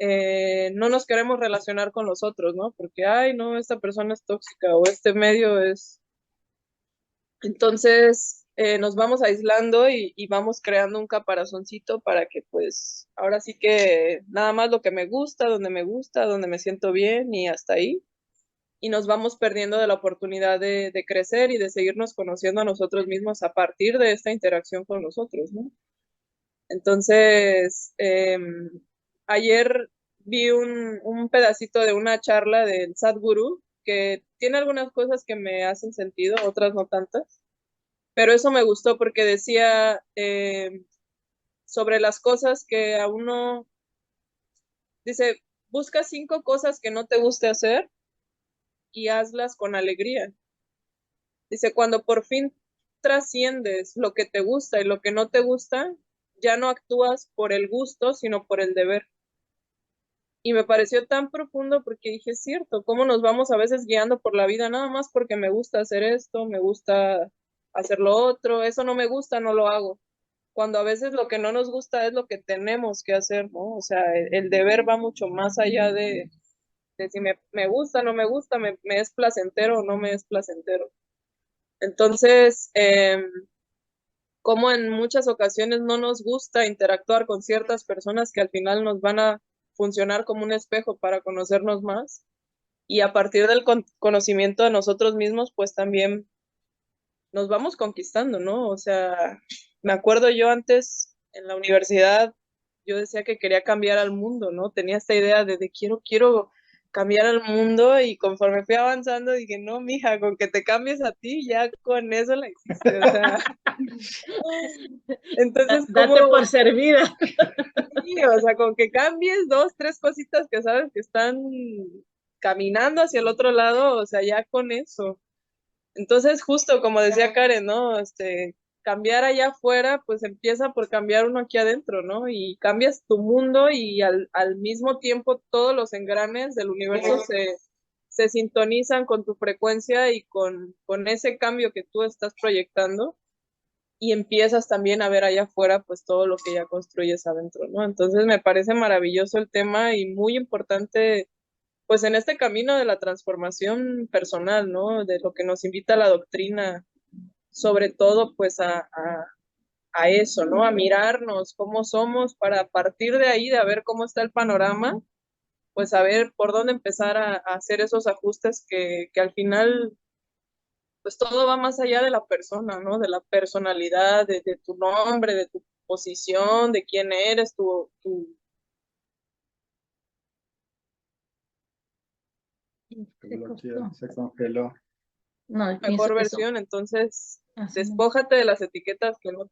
no nos queremos relacionar con los otros, ¿no? Porque, ay, no, esta persona es tóxica o este medio es. Entonces nos vamos aislando y vamos creando un caparazoncito para que pues ahora sí que nada más lo que me gusta, donde me siento bien y hasta ahí. Y nos vamos perdiendo de la oportunidad de crecer y de seguirnos conociendo a nosotros mismos a partir de esta interacción con nosotros, ¿no? Entonces, ayer vi un pedacito de una charla del Sadhguru que tiene algunas cosas que me hacen sentido, otras no tantas, pero eso me gustó porque decía sobre las cosas que a uno, dice, busca 5 cosas que no te guste hacer y hazlas con alegría. Dice, cuando por fin trasciendes lo que te gusta y lo que no te gusta, ya no actúas por el gusto, sino por el deber. Y me pareció tan profundo porque dije, es cierto, cómo nos vamos a veces guiando por la vida nada más porque me gusta hacer esto, me gusta hacer lo otro, eso no me gusta, no lo hago. Cuando a veces lo que no nos gusta es lo que tenemos que hacer, ¿no? O sea, el deber va mucho más allá de si me gusta, no me gusta, me es placentero o no me es placentero. Entonces, como en muchas ocasiones no nos gusta interactuar con ciertas personas que al final nos van a funcionar como un espejo para conocernos más. Y a partir del conocimiento de nosotros mismos, pues también nos vamos conquistando, ¿no? O sea, me acuerdo yo antes en la universidad, yo decía que quería cambiar al mundo, ¿no? Tenía esta idea de quiero cambiar al mundo, y conforme fui avanzando dije, no, mija, con que te cambies a ti, ya con eso la hiciste, o sea. Entonces, Date por servida. Sí, o sea, con que cambies 2, 3 cositas que sabes que están caminando hacia el otro lado, o sea, ya con eso. Entonces, justo como decía Karen, ¿no? Cambiar allá afuera, pues empieza por cambiar uno aquí adentro, ¿no? Y cambias tu mundo, y al mismo tiempo todos los engranes del universo se sintonizan con tu frecuencia y con ese cambio que tú estás proyectando, y empiezas también a ver allá afuera pues todo lo que ya construyes adentro, ¿no? Entonces me parece maravilloso el tema y muy importante pues en este camino de la transformación personal, ¿no? De lo que nos invita la doctrina, sobre todo pues a eso, ¿no? A mirarnos cómo somos para a partir de ahí, de ver cómo está el panorama, pues a ver por dónde empezar a hacer esos ajustes que al final pues todo va más allá de la persona, ¿no? De la personalidad, de tu nombre, de tu posición, de quién eres, Se congeló. No, pienso mejor que eso. versión. Entonces, Así no. despójate de las etiquetas que no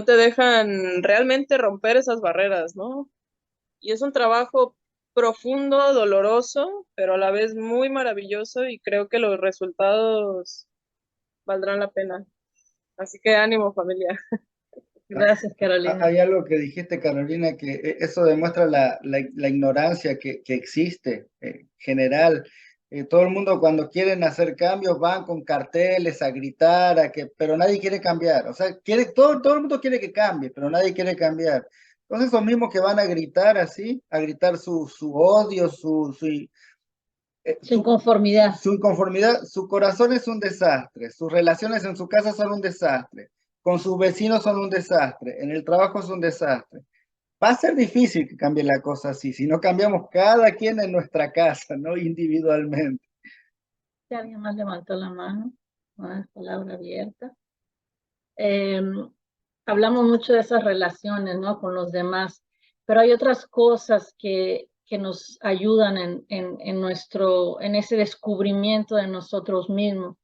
te dejan realmente romper esas barreras, ¿no? Y es un trabajo profundo, doloroso, pero a la vez muy maravilloso, y creo que los resultados valdrán la pena. Así que ánimo, familia. Gracias, Carolina. Hay algo que dijiste, Carolina, que eso demuestra la ignorancia que existe general. Todo el mundo cuando quieren hacer cambios van con carteles a gritar, pero nadie quiere cambiar. O sea, todo el mundo quiere que cambie, pero nadie quiere cambiar. Entonces, esos mismos que van a gritar así, a gritar su odio, su inconformidad. Su inconformidad, su corazón es un desastre, sus relaciones en su casa son un desastre, con sus vecinos son un desastre, en el trabajo es un desastre. Va a ser difícil que cambie la cosa así, si no cambiamos cada quien en nuestra casa, no individualmente. Si alguien más levantó la mano, una palabra abierta. Hablamos mucho de esas relaciones, ¿no? Con los demás, pero hay otras cosas que nos ayudan en ese descubrimiento de nosotros mismos.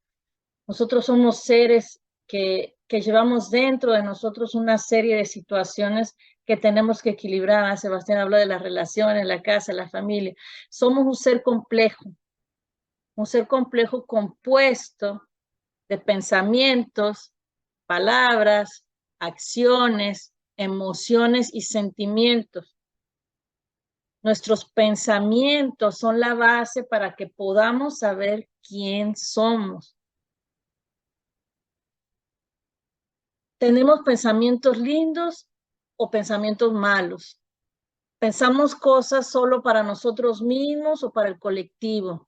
Nosotros somos seres que llevamos dentro de nosotros una serie de situaciones que tenemos que equilibrar. Sebastián habló de las relaciones, la casa, la familia. Somos un ser compuesto de pensamientos, palabras, acciones, emociones y sentimientos. Nuestros pensamientos son la base para que podamos saber quién somos. Tenemos pensamientos lindos o pensamientos malos. Pensamos cosas solo para nosotros mismos o para el colectivo.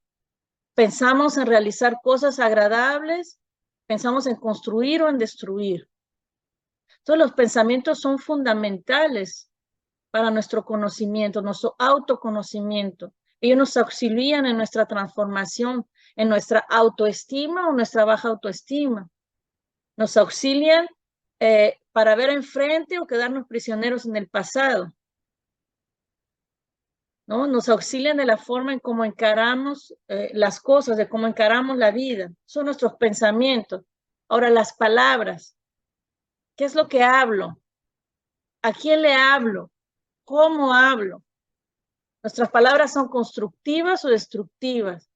Pensamos en realizar cosas agradables, pensamos en construir o en destruir. Entonces los pensamientos son fundamentales para nuestro conocimiento, nuestro autoconocimiento. Ellos nos auxilian en nuestra transformación, en nuestra autoestima o nuestra baja autoestima. Nos auxilian para ver enfrente o quedarnos prisioneros en el pasado, ¿no? Nos auxilian de la forma en cómo encaramos las cosas, de cómo encaramos la vida. Son nuestros pensamientos. Ahora, las palabras. ¿Qué es lo que hablo? ¿A quién le hablo? ¿Cómo hablo? Nuestras palabras son constructivas o destructivas.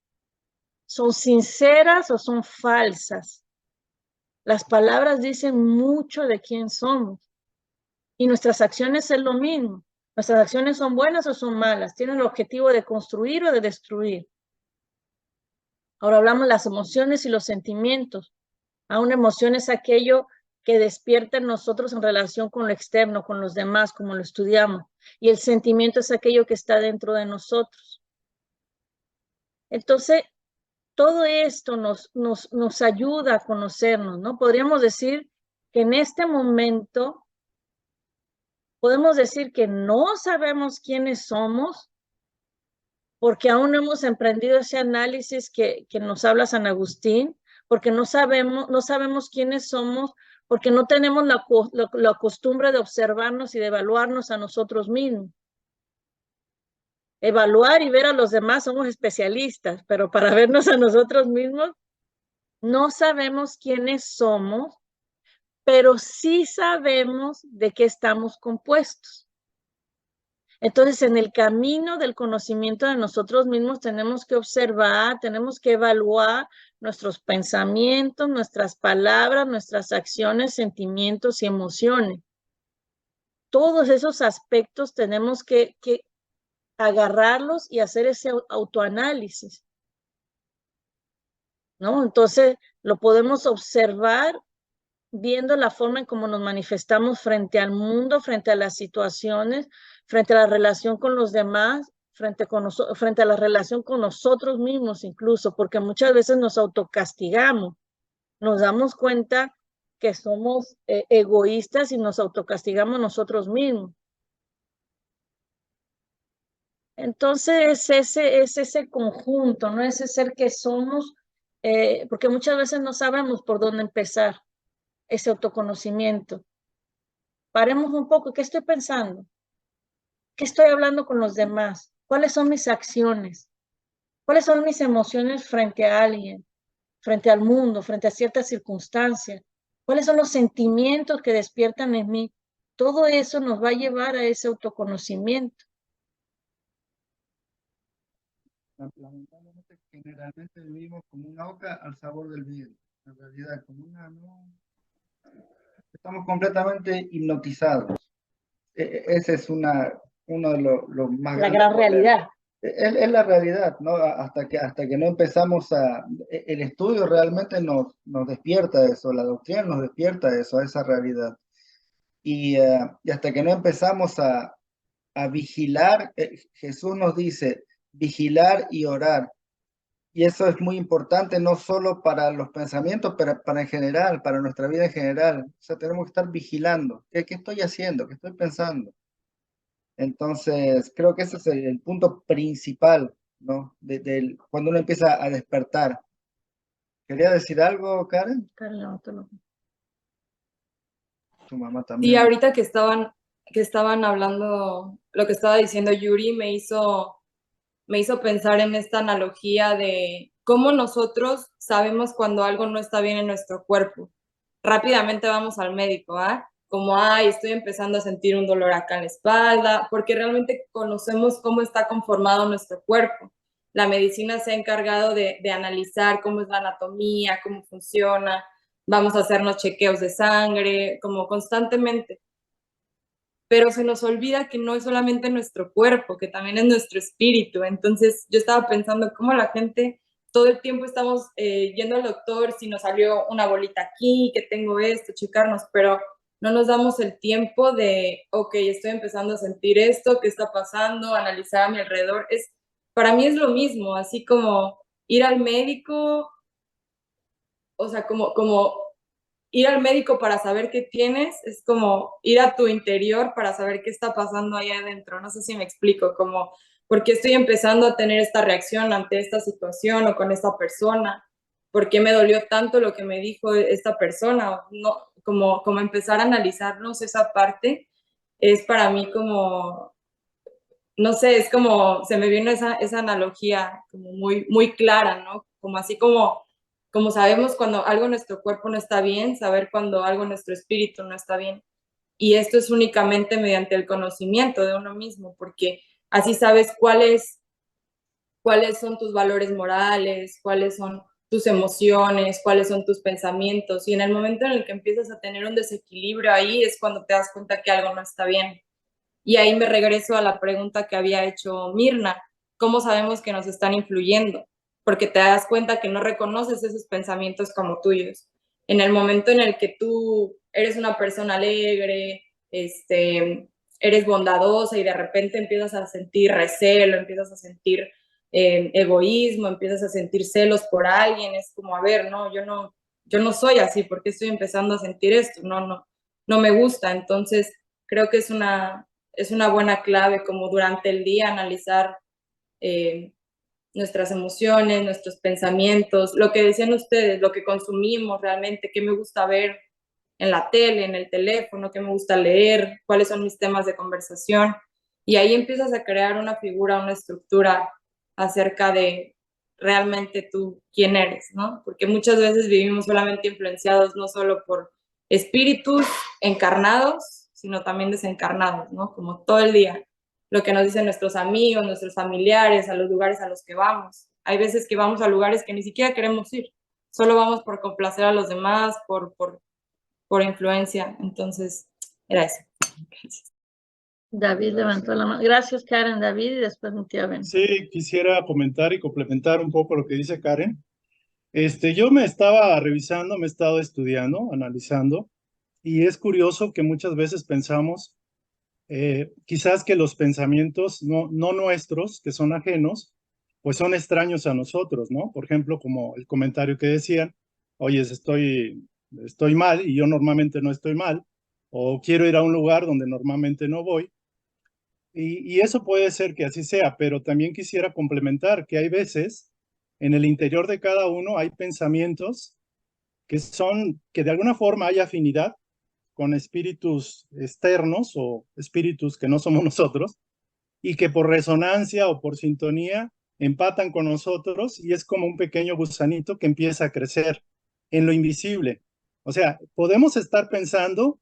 ¿Son sinceras o son falsas? Las palabras dicen mucho de quién somos. Y nuestras acciones es lo mismo. Nuestras acciones son buenas o son malas. Tienen el objetivo de construir o de destruir. Ahora hablamos de las emociones y los sentimientos. Una emoción es aquello que despierta en nosotros en relación con lo externo, con los demás, como lo estudiamos. Y el sentimiento es aquello que está dentro de nosotros. Entonces, todo esto nos ayuda a conocernos, ¿no? Podríamos decir que en este momento podemos decir que no sabemos quiénes somos, porque aún no hemos emprendido ese análisis que nos habla San Agustín, porque no sabemos quiénes somos, porque no tenemos la costumbre de observarnos y de evaluarnos a nosotros mismos. Evaluar y ver a los demás somos especialistas, pero para vernos a nosotros mismos no sabemos quiénes somos, pero sí sabemos de qué estamos compuestos. Entonces, en el camino del conocimiento de nosotros mismos tenemos que observar, tenemos que evaluar nuestros pensamientos, nuestras palabras, nuestras acciones, sentimientos y emociones. Todos esos aspectos tenemos que agarrarlos y hacer ese autoanálisis, ¿no? Entonces, lo podemos observar viendo la forma en cómo nos manifestamos frente al mundo, frente a las situaciones, frente a la relación con los demás, frente a la relación con nosotros mismos incluso, porque muchas veces nos autocastigamos, nos damos cuenta que somos egoístas y nos autocastigamos nosotros mismos. Entonces es ese conjunto, ¿no? Ese ser que somos, porque muchas veces no sabemos por dónde empezar ese autoconocimiento. Paremos un poco, ¿qué estoy pensando? ¿Qué estoy hablando con los demás? ¿Cuáles son mis acciones? ¿Cuáles son mis emociones frente a alguien, frente al mundo, frente a ciertas circunstancias? ¿Cuáles son los sentimientos que despiertan en mí? Todo eso nos va a llevar a ese autoconocimiento. Lamentablemente, generalmente vivimos como una oca al sabor del viento. En realidad, como una, no, estamos completamente hipnotizados. Ese es uno de los más La grandes gran problemas. realidad. Es la realidad, ¿no? Hasta que no empezamos el estudio realmente nos despierta eso, la doctrina nos despierta eso, a esa realidad. Y hasta que no empezamos a vigilar, Jesús nos dice, vigilar y orar. Y eso es muy importante, no solo para los pensamientos, pero para en general, para nuestra vida en general. O sea, tenemos que estar vigilando. ¿Qué estoy haciendo? ¿Qué estoy pensando? Entonces, creo que ese es el punto principal, ¿no? Cuando uno empieza a despertar. ¿Quería decir algo, Karen? Tu mamá Sí, también. ahorita que estaban hablando, lo que estaba diciendo Yuri me hizo pensar en esta analogía de cómo nosotros sabemos cuando algo no está bien en nuestro cuerpo. Rápidamente vamos al médico, ¿ah? Como, ay, estoy empezando a sentir un dolor acá en la espalda, porque realmente conocemos cómo está conformado nuestro cuerpo. La medicina se ha encargado de analizar cómo es la anatomía, cómo funciona, vamos a hacernos chequeos de sangre, como constantemente. Pero se nos olvida que no es solamente nuestro cuerpo, que también es nuestro espíritu. Entonces yo estaba pensando cómo la gente todo el tiempo estamos yendo al doctor si nos salió una bolita aquí, que tengo esto, checarnos, pero no nos damos el tiempo de, ok, estoy empezando a sentir esto, ¿qué está pasando? Analizar a mi alrededor. Para mí es lo mismo, así como ir al médico, o sea, como ir al médico para saber qué tienes, es como ir a tu interior para saber qué está pasando ahí adentro. No sé si me explico, como por qué estoy empezando a tener esta reacción ante esta situación o con esta persona, por qué me dolió tanto lo que me dijo esta persona, no, como empezar a analizarnos esa parte, es para mí como, no sé, es como, se me viene esa analogía como muy clara, ¿no? Como así como sabemos cuando algo en nuestro cuerpo no está bien, saber cuando algo en nuestro espíritu no está bien. Y esto es únicamente mediante el conocimiento de uno mismo, porque así sabes cuáles son tus valores morales, cuáles son tus emociones, cuáles son tus pensamientos. Y en el momento en el que empiezas a tener un desequilibrio ahí es cuando te das cuenta que algo no está bien. Y ahí me regreso a la pregunta que había hecho Mirna. ¿Cómo sabemos que nos están influyendo? Porque te das cuenta que no reconoces esos pensamientos como tuyos. En el momento en el que tú eres una persona alegre, eres bondadosa y de repente empiezas a sentir recelo, empiezas a sentir egoísmo, empiezas a sentir celos por alguien, es como, a ver, no, yo no soy así, ¿por qué estoy empezando a sentir esto? No me gusta. Entonces, creo que es una buena clave como durante el día analizar nuestras emociones, nuestros pensamientos, lo que decían ustedes, lo que consumimos realmente, qué me gusta ver en la tele, en el teléfono, qué me gusta leer, cuáles son mis temas de conversación. Y ahí empiezas a crear una figura, una estructura acerca de realmente tú quién eres, ¿no? Porque muchas veces vivimos solamente influenciados no solo por espíritus encarnados, sino también desencarnados, ¿no? Como todo el día, lo que nos dicen nuestros amigos, nuestros familiares, a los lugares a los que vamos. Hay veces que vamos a lugares que ni siquiera queremos ir, solo vamos por complacer a los demás, por influencia. Entonces, era eso. Gracias. David levantó la mano. Gracias, Karen. David y después mi tía Ben. Sí, quisiera comentar y complementar un poco lo que dice Karen. Yo me estaba revisando, me he estado estudiando, analizando, y es curioso que muchas veces pensamos, quizás que los pensamientos no nuestros, que son ajenos, pues son extraños a nosotros, ¿no? Por ejemplo, como el comentario que decían, oye, estoy mal y yo normalmente no estoy mal, o quiero ir a un lugar donde normalmente no voy. Y eso puede ser que así sea, pero también quisiera complementar que hay veces en el interior de cada uno hay pensamientos que de alguna forma hay afinidad con espíritus externos o espíritus que no somos nosotros y que por resonancia o por sintonía empatan con nosotros y es como un pequeño gusanito que empieza a crecer en lo invisible. O sea, podemos estar pensando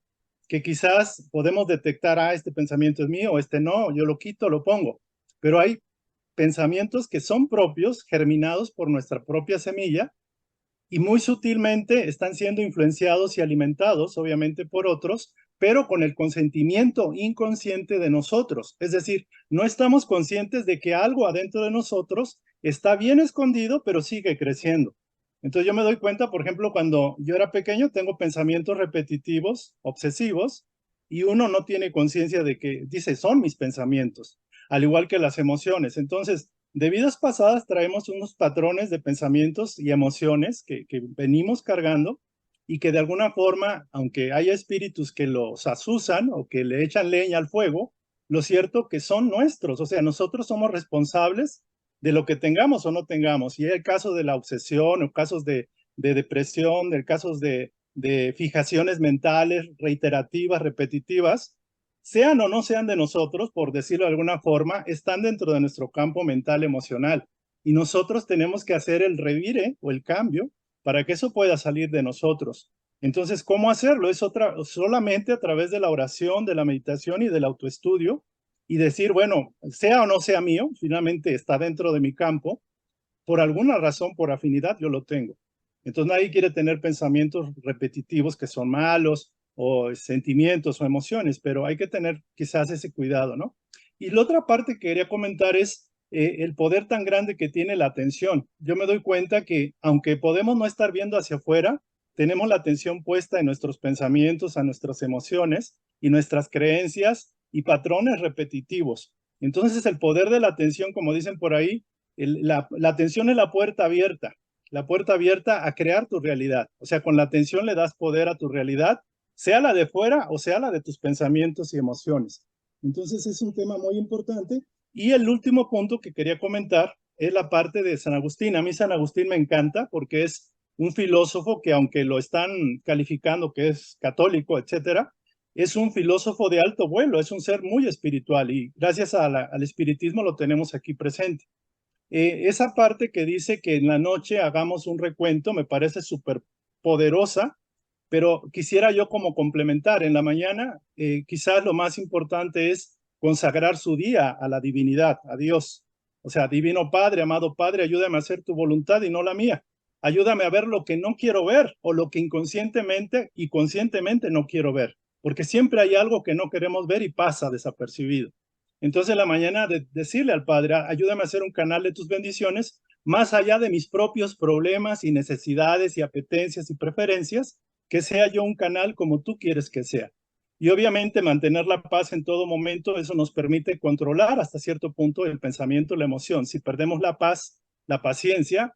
que quizás podemos detectar, este pensamiento es mío, este no, yo lo quito, lo pongo, pero hay pensamientos que son propios, germinados por nuestra propia semilla y muy sutilmente están siendo influenciados y alimentados, obviamente, por otros, pero con el consentimiento inconsciente de nosotros. Es decir, no estamos conscientes de que algo adentro de nosotros está bien escondido, pero sigue creciendo. Entonces yo me doy cuenta, por ejemplo, cuando yo era pequeño, tengo pensamientos repetitivos, obsesivos, y uno no tiene conciencia de que dice, son mis pensamientos, al igual que las emociones. Entonces, de vidas pasadas traemos unos patrones de pensamientos y emociones que venimos cargando y que de alguna forma, aunque haya espíritus que los asusan o que le echan leña al fuego, lo cierto que son nuestros, o sea, nosotros somos responsables de lo que tengamos o no tengamos. Y hay casos de la obsesión o casos de depresión, de casos de fijaciones mentales reiterativas, repetitivas, sean o no sean de nosotros, por decirlo de alguna forma, están dentro de nuestro campo mental emocional. Y nosotros tenemos que hacer el revire o el cambio para que eso pueda salir de nosotros. Entonces, ¿cómo hacerlo? Es solamente a través de la oración, de la meditación y del autoestudio y decir, bueno, sea o no sea mío, finalmente está dentro de mi campo, por alguna razón, por afinidad, yo lo tengo. Entonces nadie quiere tener pensamientos repetitivos que son malos o sentimientos o emociones, pero hay que tener quizás ese cuidado, ¿no? Y la otra parte que quería comentar es el poder tan grande que tiene la atención. Yo me doy cuenta que aunque podemos no estar viendo hacia afuera, tenemos la atención puesta en nuestros pensamientos, a nuestras emociones y nuestras creencias y patrones repetitivos. Entonces el poder de la atención, como dicen por ahí, la atención es la puerta abierta a crear tu realidad. O sea, con la atención le das poder a tu realidad, sea la de fuera o sea la de tus pensamientos y emociones. Entonces es un tema muy importante. Y el último punto que quería comentar es la parte de San Agustín. A mí San Agustín me encanta porque es un filósofo que aunque lo están calificando que es católico, etcétera, es un filósofo de alto vuelo, es un ser muy espiritual y gracias al espiritismo lo tenemos aquí presente. Esa parte que dice que en la noche hagamos un recuento me parece súper poderosa, pero quisiera yo como complementar. En la mañana, quizás lo más importante es consagrar su día a la divinidad, a Dios. O sea, Divino Padre, amado Padre, ayúdame a hacer tu voluntad y no la mía. Ayúdame a ver lo que no quiero ver o lo que inconscientemente y conscientemente no quiero ver, porque siempre hay algo que no queremos ver y pasa desapercibido. Entonces, en la mañana decirle al Padre, ayúdame a hacer un canal de tus bendiciones, más allá de mis propios problemas y necesidades y apetencias y preferencias, que sea yo un canal como tú quieres que sea. Y obviamente mantener la paz en todo momento, eso nos permite controlar hasta cierto punto el pensamiento, la emoción. Si perdemos la paz, la paciencia,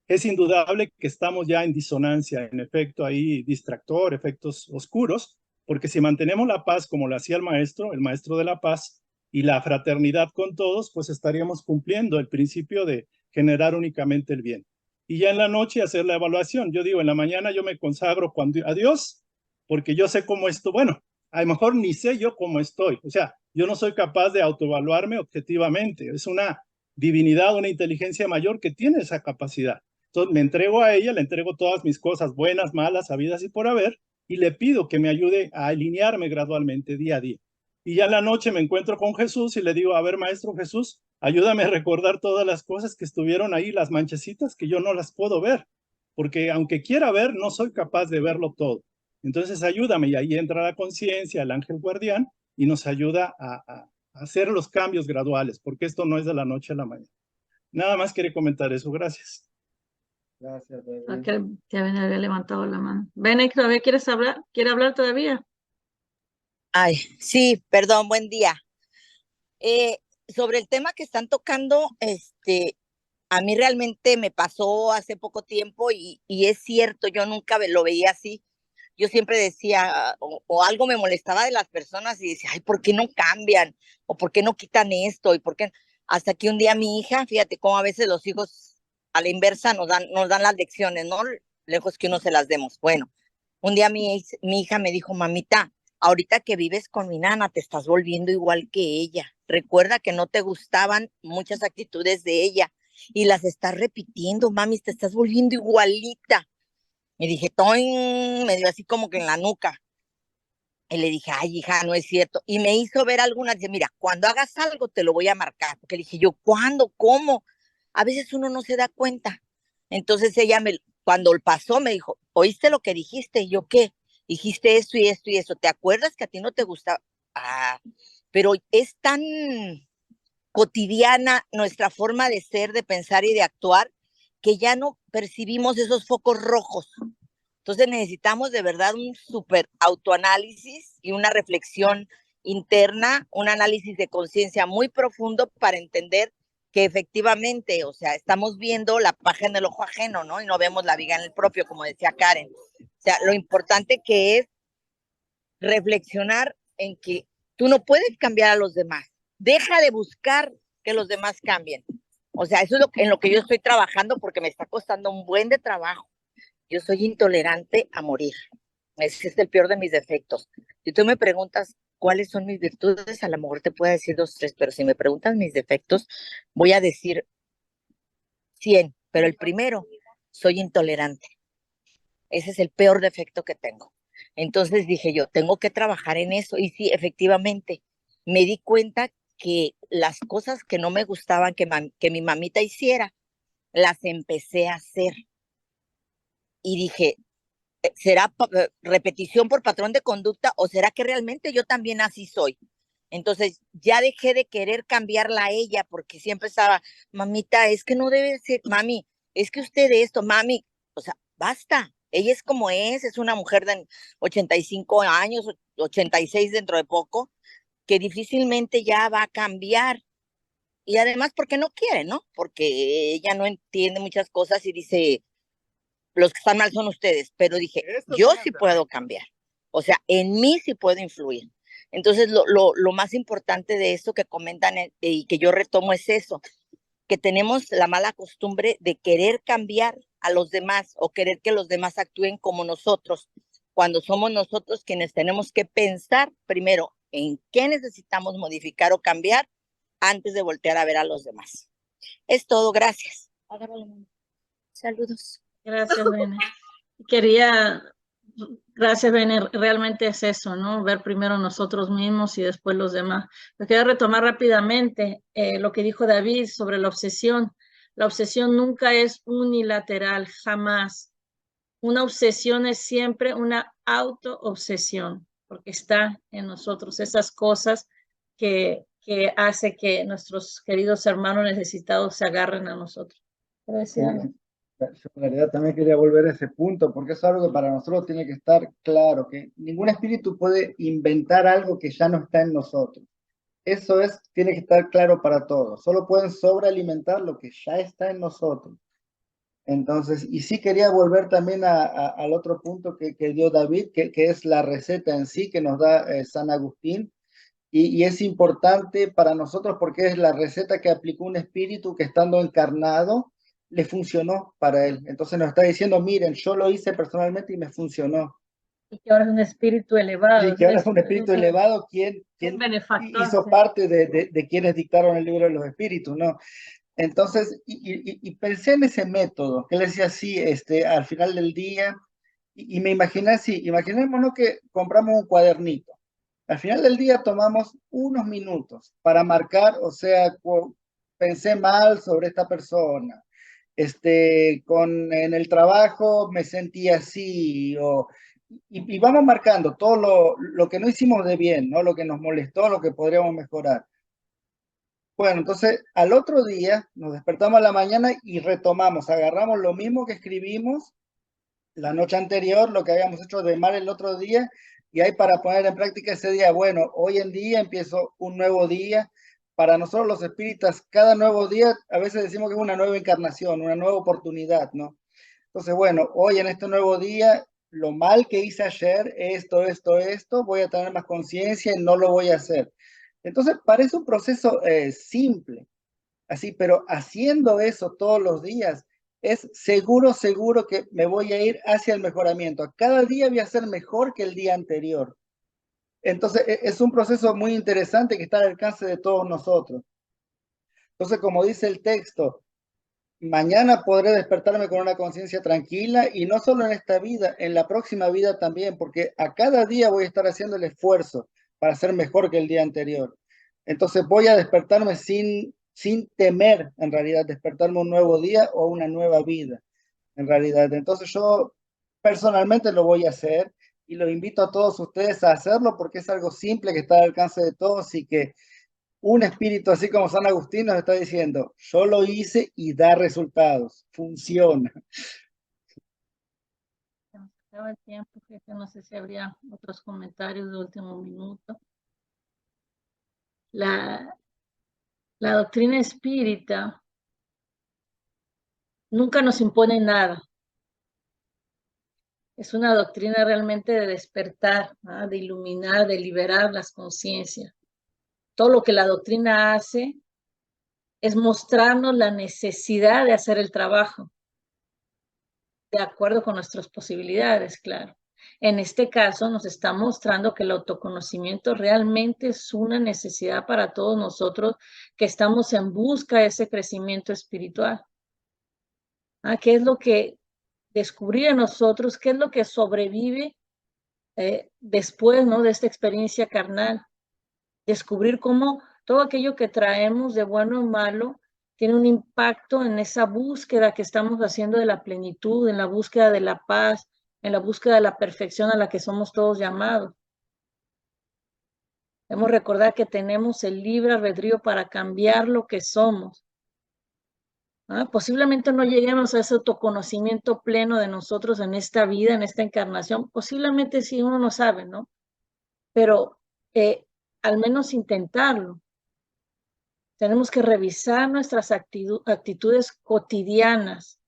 es indudable que estamos ya en disonancia, en efecto ahí distractor, efectos oscuros, porque si mantenemos la paz como lo hacía el maestro de la paz, y la fraternidad con todos, pues estaríamos cumpliendo el principio de generar únicamente el bien. Y ya en la noche hacer la evaluación. Yo digo, en la mañana yo me consagro a Dios, porque yo sé cómo estoy. Bueno, a lo mejor ni sé yo cómo estoy. O sea, yo no soy capaz de autoevaluarme objetivamente. Es una divinidad, una inteligencia mayor que tiene esa capacidad. Entonces me entrego a ella, le entrego todas mis cosas buenas, malas, habidas y por haber, y le pido que me ayude a alinearme gradualmente día a día. Y ya en la noche me encuentro con Jesús y le digo, a ver, Maestro Jesús, ayúdame a recordar todas las cosas que estuvieron ahí, las manchecitas que yo no las puedo ver, porque aunque quiera ver, no soy capaz de verlo todo. Entonces ayúdame, y ahí entra la conciencia, el ángel guardián, y nos ayuda a hacer los cambios graduales, porque esto no es de la noche a la mañana. Nada más quería comentar eso, gracias. Gracias, David. Aquel que había levantado la mano. Bene, ¿todavía quieres hablar? ¿Quiere hablar todavía? Ay, sí, perdón, buen día. Sobre el tema que están tocando, a mí realmente me pasó hace poco tiempo y es cierto, yo nunca lo veía así. Yo siempre decía, o algo me molestaba de las personas y decía, ay, ¿por qué no cambian? ¿O por qué no quitan esto? ¿Y por qué? Hasta que un día mi hija, fíjate cómo a veces los hijos a la inversa nos dan las lecciones, ¿no? Lejos que uno se las demos. Bueno, un día mi hija me dijo, mamita, ahorita que vives con mi nana, te estás volviendo igual que ella. Recuerda que no te gustaban muchas actitudes de ella y las estás repitiendo, mami, te estás volviendo igualita. Me dije, toin, me dio así como que en la nuca. Y le dije, ay, hija, no es cierto. Y me hizo ver algunas, dice, mira, cuando hagas algo te lo voy a marcar. Porque le dije yo, ¿cuándo? ¿Cómo? A veces uno no se da cuenta. Entonces cuando pasó, me dijo, ¿oíste lo que dijiste? Y yo, ¿qué? Dijiste esto y esto y eso. ¿Te acuerdas que a ti no te gusta? Ah, pero es tan cotidiana nuestra forma de ser, de pensar y de actuar, que ya no percibimos esos focos rojos. Entonces necesitamos de verdad un súper autoanálisis y una reflexión interna, un análisis de conciencia muy profundo para entender que efectivamente, o sea, estamos viendo la paja en el ojo ajeno, ¿no? Y no vemos la viga en el propio, como decía Karen. O sea, lo importante que es reflexionar en que tú no puedes cambiar a los demás. Deja de buscar que los demás cambien. O sea, eso es en lo que yo estoy trabajando porque me está costando un buen de trabajo. Yo soy intolerante a morir. Ese es el peor de mis defectos. Si tú me preguntas cuáles son mis virtudes, a lo mejor te puedo decir 2, 3, pero si me preguntas mis defectos, voy a decir 100, pero el primero, soy intolerante. Ese es el peor defecto que tengo. Entonces dije yo, tengo que trabajar en eso. Y sí, efectivamente, me di cuenta que las cosas que no me gustaban que mi mamita hiciera, las empecé a hacer. Y dije, ¿será repetición por patrón de conducta o será que realmente yo también así soy? Entonces ya dejé de querer cambiarla a ella porque siempre estaba, mamita, es que no debe ser, mami, es que usted esto, mami, o sea, basta. Ella es como es una mujer de 85 años, 86 dentro de poco, que difícilmente ya va a cambiar. Y además porque no quiere, ¿no? Porque ella no entiende muchas cosas y dice, los que están mal son ustedes, pero dije, yo sí puedo cambiar, o sea, en mí sí puedo influir. Entonces, lo más importante de esto que comentan y que yo retomo es eso, que tenemos la mala costumbre de querer cambiar a los demás o querer que los demás actúen como nosotros, cuando somos nosotros quienes tenemos que pensar primero en qué necesitamos modificar o cambiar antes de voltear a ver a los demás. Es todo, gracias. Saludos. Gracias, Bene. Gracias, Bene, realmente es eso, ¿no? Ver primero nosotros mismos y después los demás. Pero quería retomar rápidamente lo que dijo David sobre la obsesión. La obsesión nunca es unilateral, jamás. Una obsesión es siempre una auto-obsesión, porque está en nosotros esas cosas que hace que nuestros queridos hermanos necesitados se agarren a nosotros. Gracias. Yo en realidad también quería volver a ese punto, porque es algo que para nosotros tiene que estar claro, que ningún espíritu puede inventar algo que ya no está en nosotros. Eso tiene que estar claro para todos. Solo pueden sobrealimentar lo que ya está en nosotros. Entonces, y sí quería volver también al otro punto que dio David, que es la receta en sí que nos da San Agustín, y es importante para nosotros porque es la receta que aplicó un espíritu que estando encarnado le funcionó para él. Entonces nos está diciendo, miren, yo lo hice personalmente y me funcionó. Y que ahora es un espíritu elevado. Y que ahora es un espíritu elevado quien benefactor, hizo sí. parte de quienes dictaron el libro de los espíritus, ¿no? Entonces, y pensé en ese método, que él decía así, al final del día, y me imaginé así, imaginémonos que compramos un cuadernito. Al final del día tomamos unos minutos para marcar, o sea, pensé mal sobre esta persona, en el trabajo me sentí así, y vamos marcando todo lo que no hicimos de bien, ¿no? Lo que nos molestó, lo que podríamos mejorar. Bueno, entonces al otro día nos despertamos a la mañana y retomamos, agarramos lo mismo que escribimos la noche anterior, lo que habíamos hecho de mal el otro día, y hay para poner en práctica ese día. Bueno, hoy en día empiezo un nuevo día. Para nosotros los espíritas, cada nuevo día, a veces decimos que es una nueva encarnación, una nueva oportunidad, ¿no? Entonces, bueno, hoy en este nuevo día, lo mal que hice ayer, esto, voy a tener más conciencia y no lo voy a hacer. Entonces, parece un proceso simple, así, pero haciendo eso todos los días, es seguro que me voy a ir hacia el mejoramiento. Cada día voy a ser mejor que el día anterior. Entonces, es un proceso muy interesante que está al alcance de todos nosotros. Entonces, como dice el texto, mañana podré despertarme con una conciencia tranquila y no solo en esta vida, en la próxima vida también, porque a cada día voy a estar haciendo el esfuerzo para ser mejor que el día anterior. Entonces voy a despertarme sin temer, en realidad, despertarme un nuevo día o una nueva vida, en realidad. Entonces yo personalmente lo voy a hacer y lo invito a todos ustedes a hacerlo porque es algo simple que está al alcance de todos y que un espíritu así como San Agustín nos está diciendo, yo lo hice y da resultados, funciona. Se nos acaba el tiempo, jefe. No sé si habría otros comentarios de último minuto. La doctrina espírita nunca nos impone nada. Es una doctrina realmente de despertar, ¿no? De iluminar, de liberar las conciencias. Todo lo que la doctrina hace es mostrarnos la necesidad de hacer el trabajo, de acuerdo con nuestras posibilidades, claro. En este caso nos está mostrando que el autoconocimiento realmente es una necesidad para todos nosotros que estamos en busca de ese crecimiento espiritual. ¿Qué es lo que descubrir en nosotros? ¿Qué es lo que sobrevive después, ¿no? De esta experiencia carnal? Descubrir cómo todo aquello que traemos de bueno o malo tiene un impacto en esa búsqueda que estamos haciendo de la plenitud, en la búsqueda de la paz, en la búsqueda de la perfección a la que somos todos llamados. Debemos recordar que tenemos el libre albedrío para cambiar lo que somos. Posiblemente no lleguemos a ese autoconocimiento pleno de nosotros en esta vida, en esta encarnación. Posiblemente sí, uno no sabe, ¿no? Pero al menos intentarlo. Tenemos que revisar nuestras actitudes cotidianas,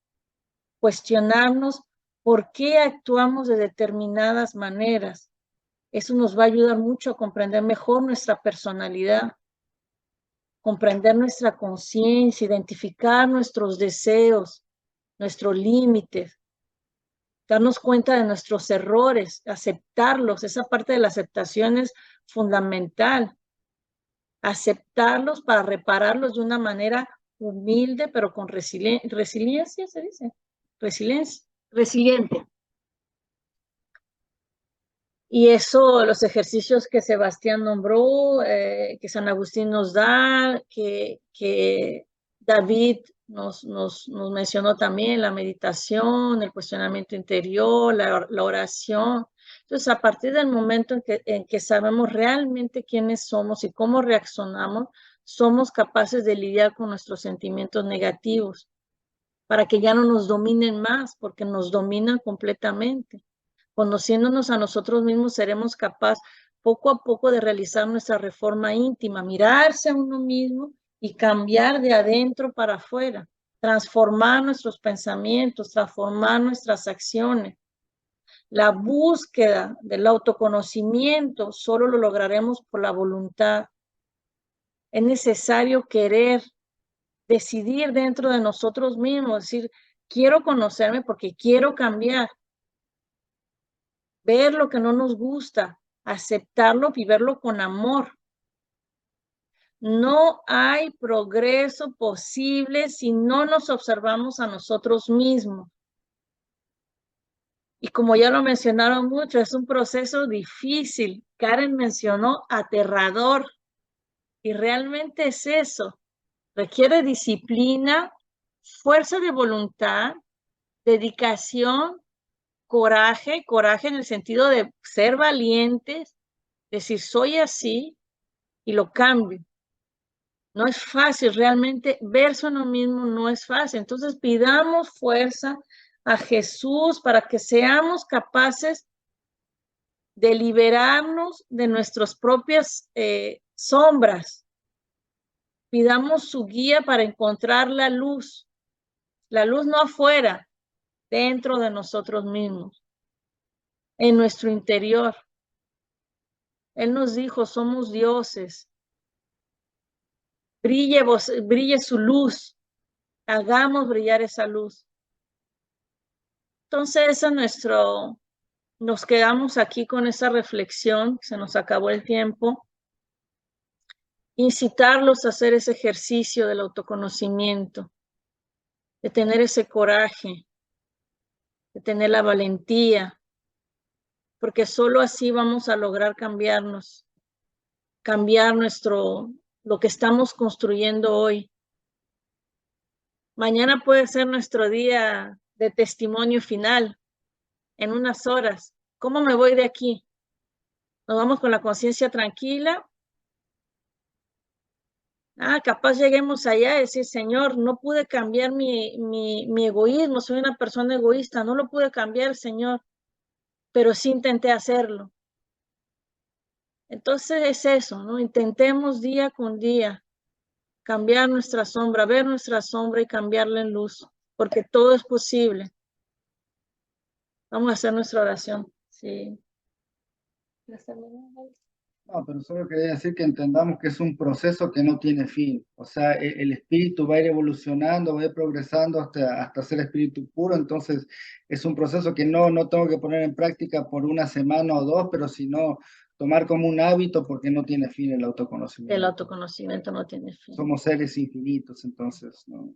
cuestionarnos por qué actuamos de determinadas maneras. Eso nos va a ayudar mucho a comprender mejor nuestra personalidad, comprender nuestra conciencia, identificar nuestros deseos, nuestros límites, darnos cuenta de nuestros errores, aceptarlos. Esa parte de la aceptación es fundamental. Aceptarlos para repararlos de una manera humilde, pero con resiliencia, se dice, resiliente. Y eso, los ejercicios que Sebastián nombró, que San Agustín nos da, que David nos mencionó también, la meditación, el cuestionamiento interior, la oración. Entonces, a partir del momento en que sabemos realmente quiénes somos y cómo reaccionamos, somos capaces de lidiar con nuestros sentimientos negativos para que ya no nos dominen más, porque nos dominan completamente. Conociéndonos a nosotros mismos, seremos capaces poco a poco de realizar nuestra reforma íntima, mirarse a uno mismo y cambiar de adentro para afuera, transformar nuestros pensamientos, transformar nuestras acciones. La búsqueda del autoconocimiento solo lo lograremos por la voluntad. Es necesario querer, decidir dentro de nosotros mismos, decir, quiero conocerme porque quiero cambiar. Ver lo que no nos gusta, aceptarlo y verlo con amor. No hay progreso posible si no nos observamos a nosotros mismos. Y como ya lo mencionaron mucho, es un proceso difícil. Karen mencionó aterrador. Y realmente es eso. Requiere disciplina, fuerza de voluntad, dedicación, coraje en el sentido de ser valientes, decir soy así y lo cambio. No es fácil, realmente verse a uno mismo no es fácil. Entonces pidamos fuerza a Jesús para que seamos capaces de liberarnos de nuestras propias sombras. Pidamos su guía para encontrar la luz no afuera, dentro de nosotros mismos, en nuestro interior. Él nos dijo, somos dioses. Brille su luz, hagamos brillar esa luz. Entonces, ese es nos quedamos aquí con esa reflexión, se nos acabó el tiempo. Incitarlos a hacer ese ejercicio del autoconocimiento, de tener ese coraje, de tener la valentía, porque solo así vamos a lograr cambiarnos, cambiar lo que estamos construyendo hoy. Mañana puede ser nuestro día de testimonio final, en unas horas. ¿Cómo me voy de aquí? ¿Nos vamos con la conciencia tranquila? Capaz lleguemos allá y decir, Señor, no pude cambiar mi egoísmo, soy una persona egoísta, no lo pude cambiar, Señor, pero sí intenté hacerlo. Entonces es eso, ¿no? Intentemos día con día cambiar nuestra sombra, ver nuestra sombra y cambiarla en luz, porque todo es posible. Vamos a hacer nuestra oración. Sí. No, pero solo quería decir que entendamos que es un proceso que no tiene fin. O sea, el espíritu va a ir evolucionando, va a ir progresando hasta ser espíritu puro. Entonces, es un proceso que no tengo que poner en práctica por una semana o dos, pero sino tomar como un hábito porque no tiene fin el autoconocimiento. El autoconocimiento no tiene fin. Somos seres infinitos, entonces, ¿no?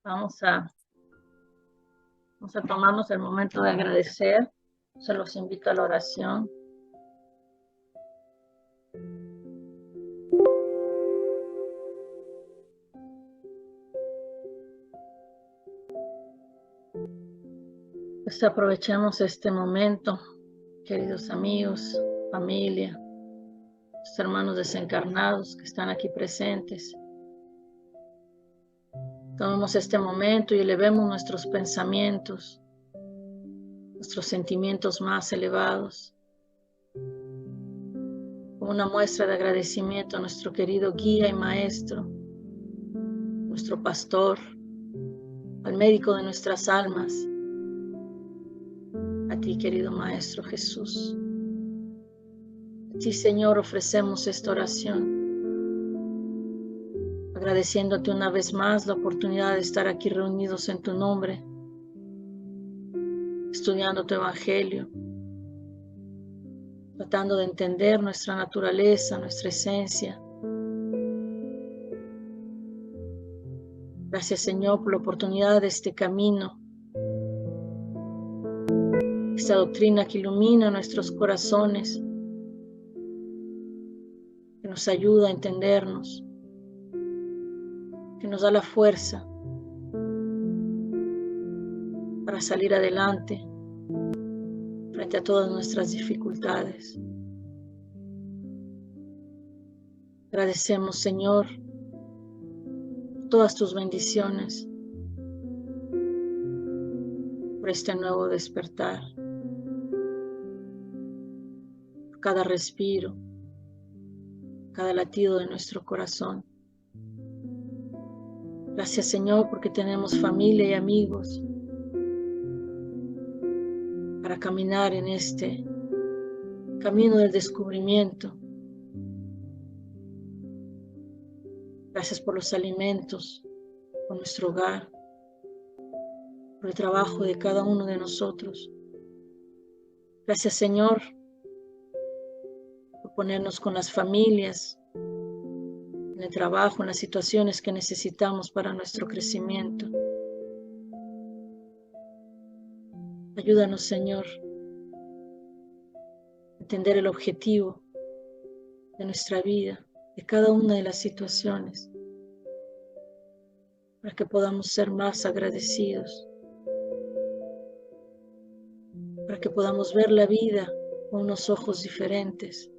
Vamos a tomarnos el momento de agradecer. Se los invito a la oración. Pues aprovechemos este momento, queridos amigos, familia, los hermanos desencarnados que están aquí presentes. Tomemos este momento y elevemos nuestros pensamientos, nuestros sentimientos más elevados, como una muestra de agradecimiento a nuestro querido guía y maestro, nuestro pastor, al médico de nuestras almas, a ti, querido Maestro Jesús. A ti, Señor, ofrecemos esta oración, agradeciéndote una vez más la oportunidad de estar aquí reunidos en tu nombre, estudiando tu Evangelio, tratando de entender nuestra naturaleza, nuestra esencia. Gracias, Señor, por la oportunidad de este camino, esta doctrina que ilumina nuestros corazones, que nos ayuda a entendernos, que nos da la fuerza para salir adelante frente a todas nuestras dificultades. Agradecemos, Señor, todas tus bendiciones por este nuevo despertar, por cada respiro, cada latido de nuestro corazón. Gracias, Señor, porque tenemos familia y amigos para caminar en este camino del descubrimiento. Gracias por los alimentos, por nuestro hogar, por el trabajo de cada uno de nosotros. Gracias, Señor, por ponernos con las familias, en el trabajo, en las situaciones que necesitamos para nuestro crecimiento. Ayúdanos, Señor, a entender el objetivo de nuestra vida, de cada una de las situaciones, para que podamos ser más agradecidos, para que podamos ver la vida con unos ojos diferentes,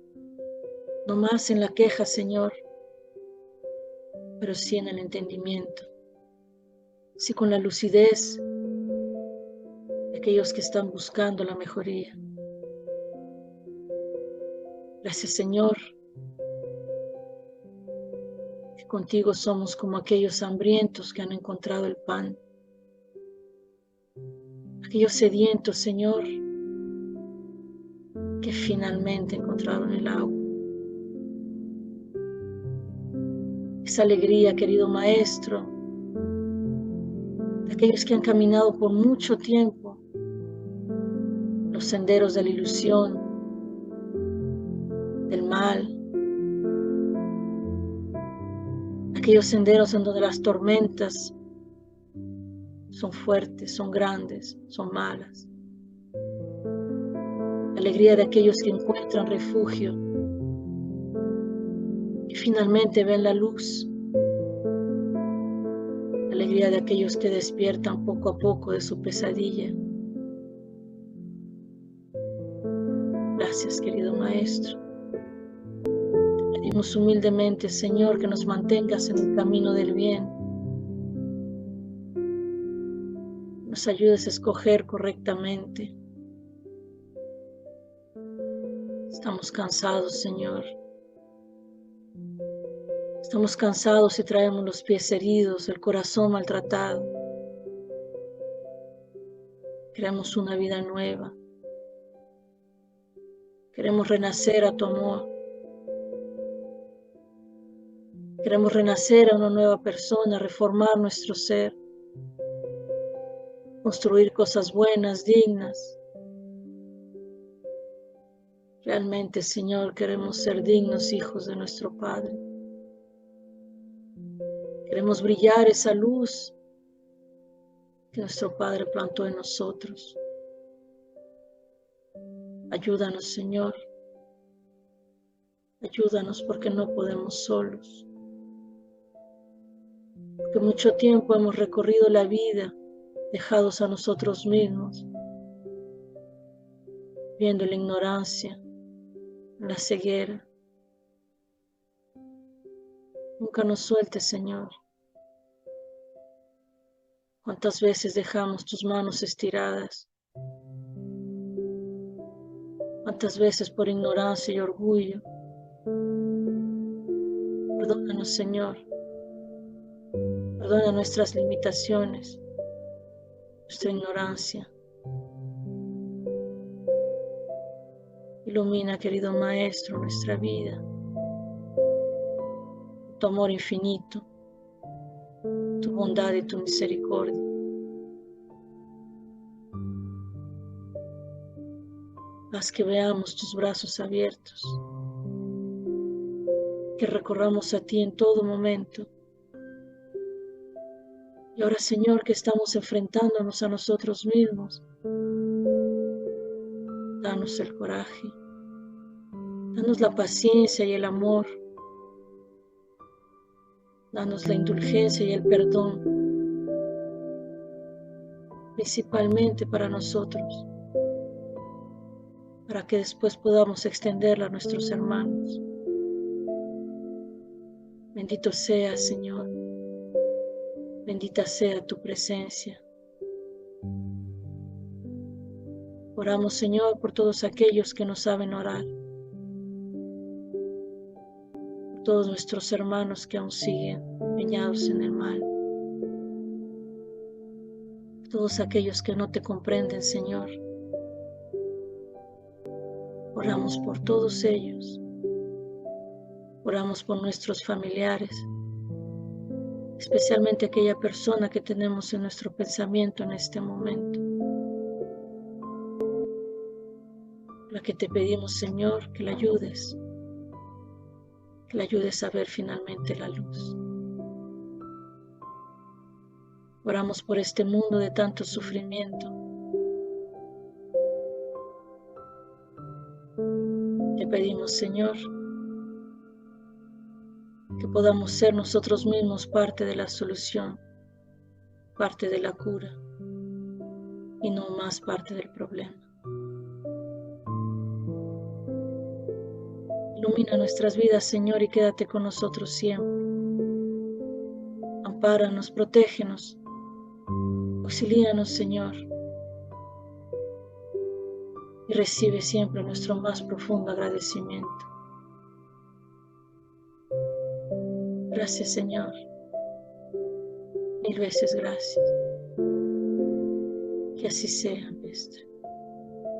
no más en la queja, Señor, pero sí en el entendimiento, sí con la lucidez de aquellos que están buscando la mejoría. Gracias, Señor, que contigo somos como aquellos hambrientos que han encontrado el pan, aquellos sedientos, Señor, que finalmente encontraron el agua. Esa alegría, querido Maestro, de aquellos que han caminado por mucho tiempo los senderos de la ilusión, del mal, aquellos senderos en donde las tormentas son fuertes, son grandes, son malas. La alegría de aquellos que encuentran refugio y finalmente ven la luz. La alegría de aquellos que despiertan poco a poco de su pesadilla. Gracias, querido Maestro. Te pedimos humildemente, Señor, que nos mantengas en el camino del bien. Nos ayudes a escoger correctamente. Estamos cansados, Señor. Estamos cansados y traemos los pies heridos, el corazón maltratado. Queremos una vida nueva. Queremos renacer a tu amor. Queremos renacer a una nueva persona, reformar nuestro ser, construir cosas buenas, dignas. Realmente, Señor, queremos ser dignos hijos de nuestro Padre. Queremos brillar esa luz que nuestro Padre plantó en nosotros. Ayúdanos, Señor. Ayúdanos porque no podemos solos. Porque mucho tiempo hemos recorrido la vida dejados a nosotros mismos, viendo la ignorancia, la ceguera. Nunca nos sueltes, Señor. ¿Cuántas veces dejamos tus manos estiradas? ¿Cuántas veces por ignorancia y orgullo? Perdónanos, Señor. Perdona nuestras limitaciones, nuestra ignorancia. Ilumina, querido Maestro, nuestra vida. Tu amor infinito, tu bondad y tu misericordia. Haz que veamos tus brazos abiertos, que recorramos a ti en todo momento. Y ahora, Señor, que estamos enfrentándonos a nosotros mismos, danos el coraje, danos la paciencia y el amor, danos la indulgencia y el perdón, principalmente para nosotros, para que después podamos extenderla a nuestros hermanos. Bendito seas, Señor. Bendita sea tu presencia. Oramos, Señor, por todos aquellos que no saben orar, por todos nuestros hermanos que aún siguen empeñados en el mal. todos aquellos que no te comprenden, Señor. Oramos por todos ellos. Oramos por nuestros familiares, especialmente aquella persona que tenemos en nuestro pensamiento en este momento. La que te pedimos, Señor, que la ayudes a ver finalmente la luz. Oramos por este mundo de tanto sufrimiento. Te pedimos, Señor, que podamos ser nosotros mismos parte de la solución, parte de la cura y no más parte del problema. Ilumina nuestras vidas, Señor, y quédate con nosotros siempre. Ampáranos, protégenos, auxilíanos, Señor, y recibe siempre nuestro más profundo agradecimiento. Gracias, Señor. Mil veces gracias. Que así sea, Maestro.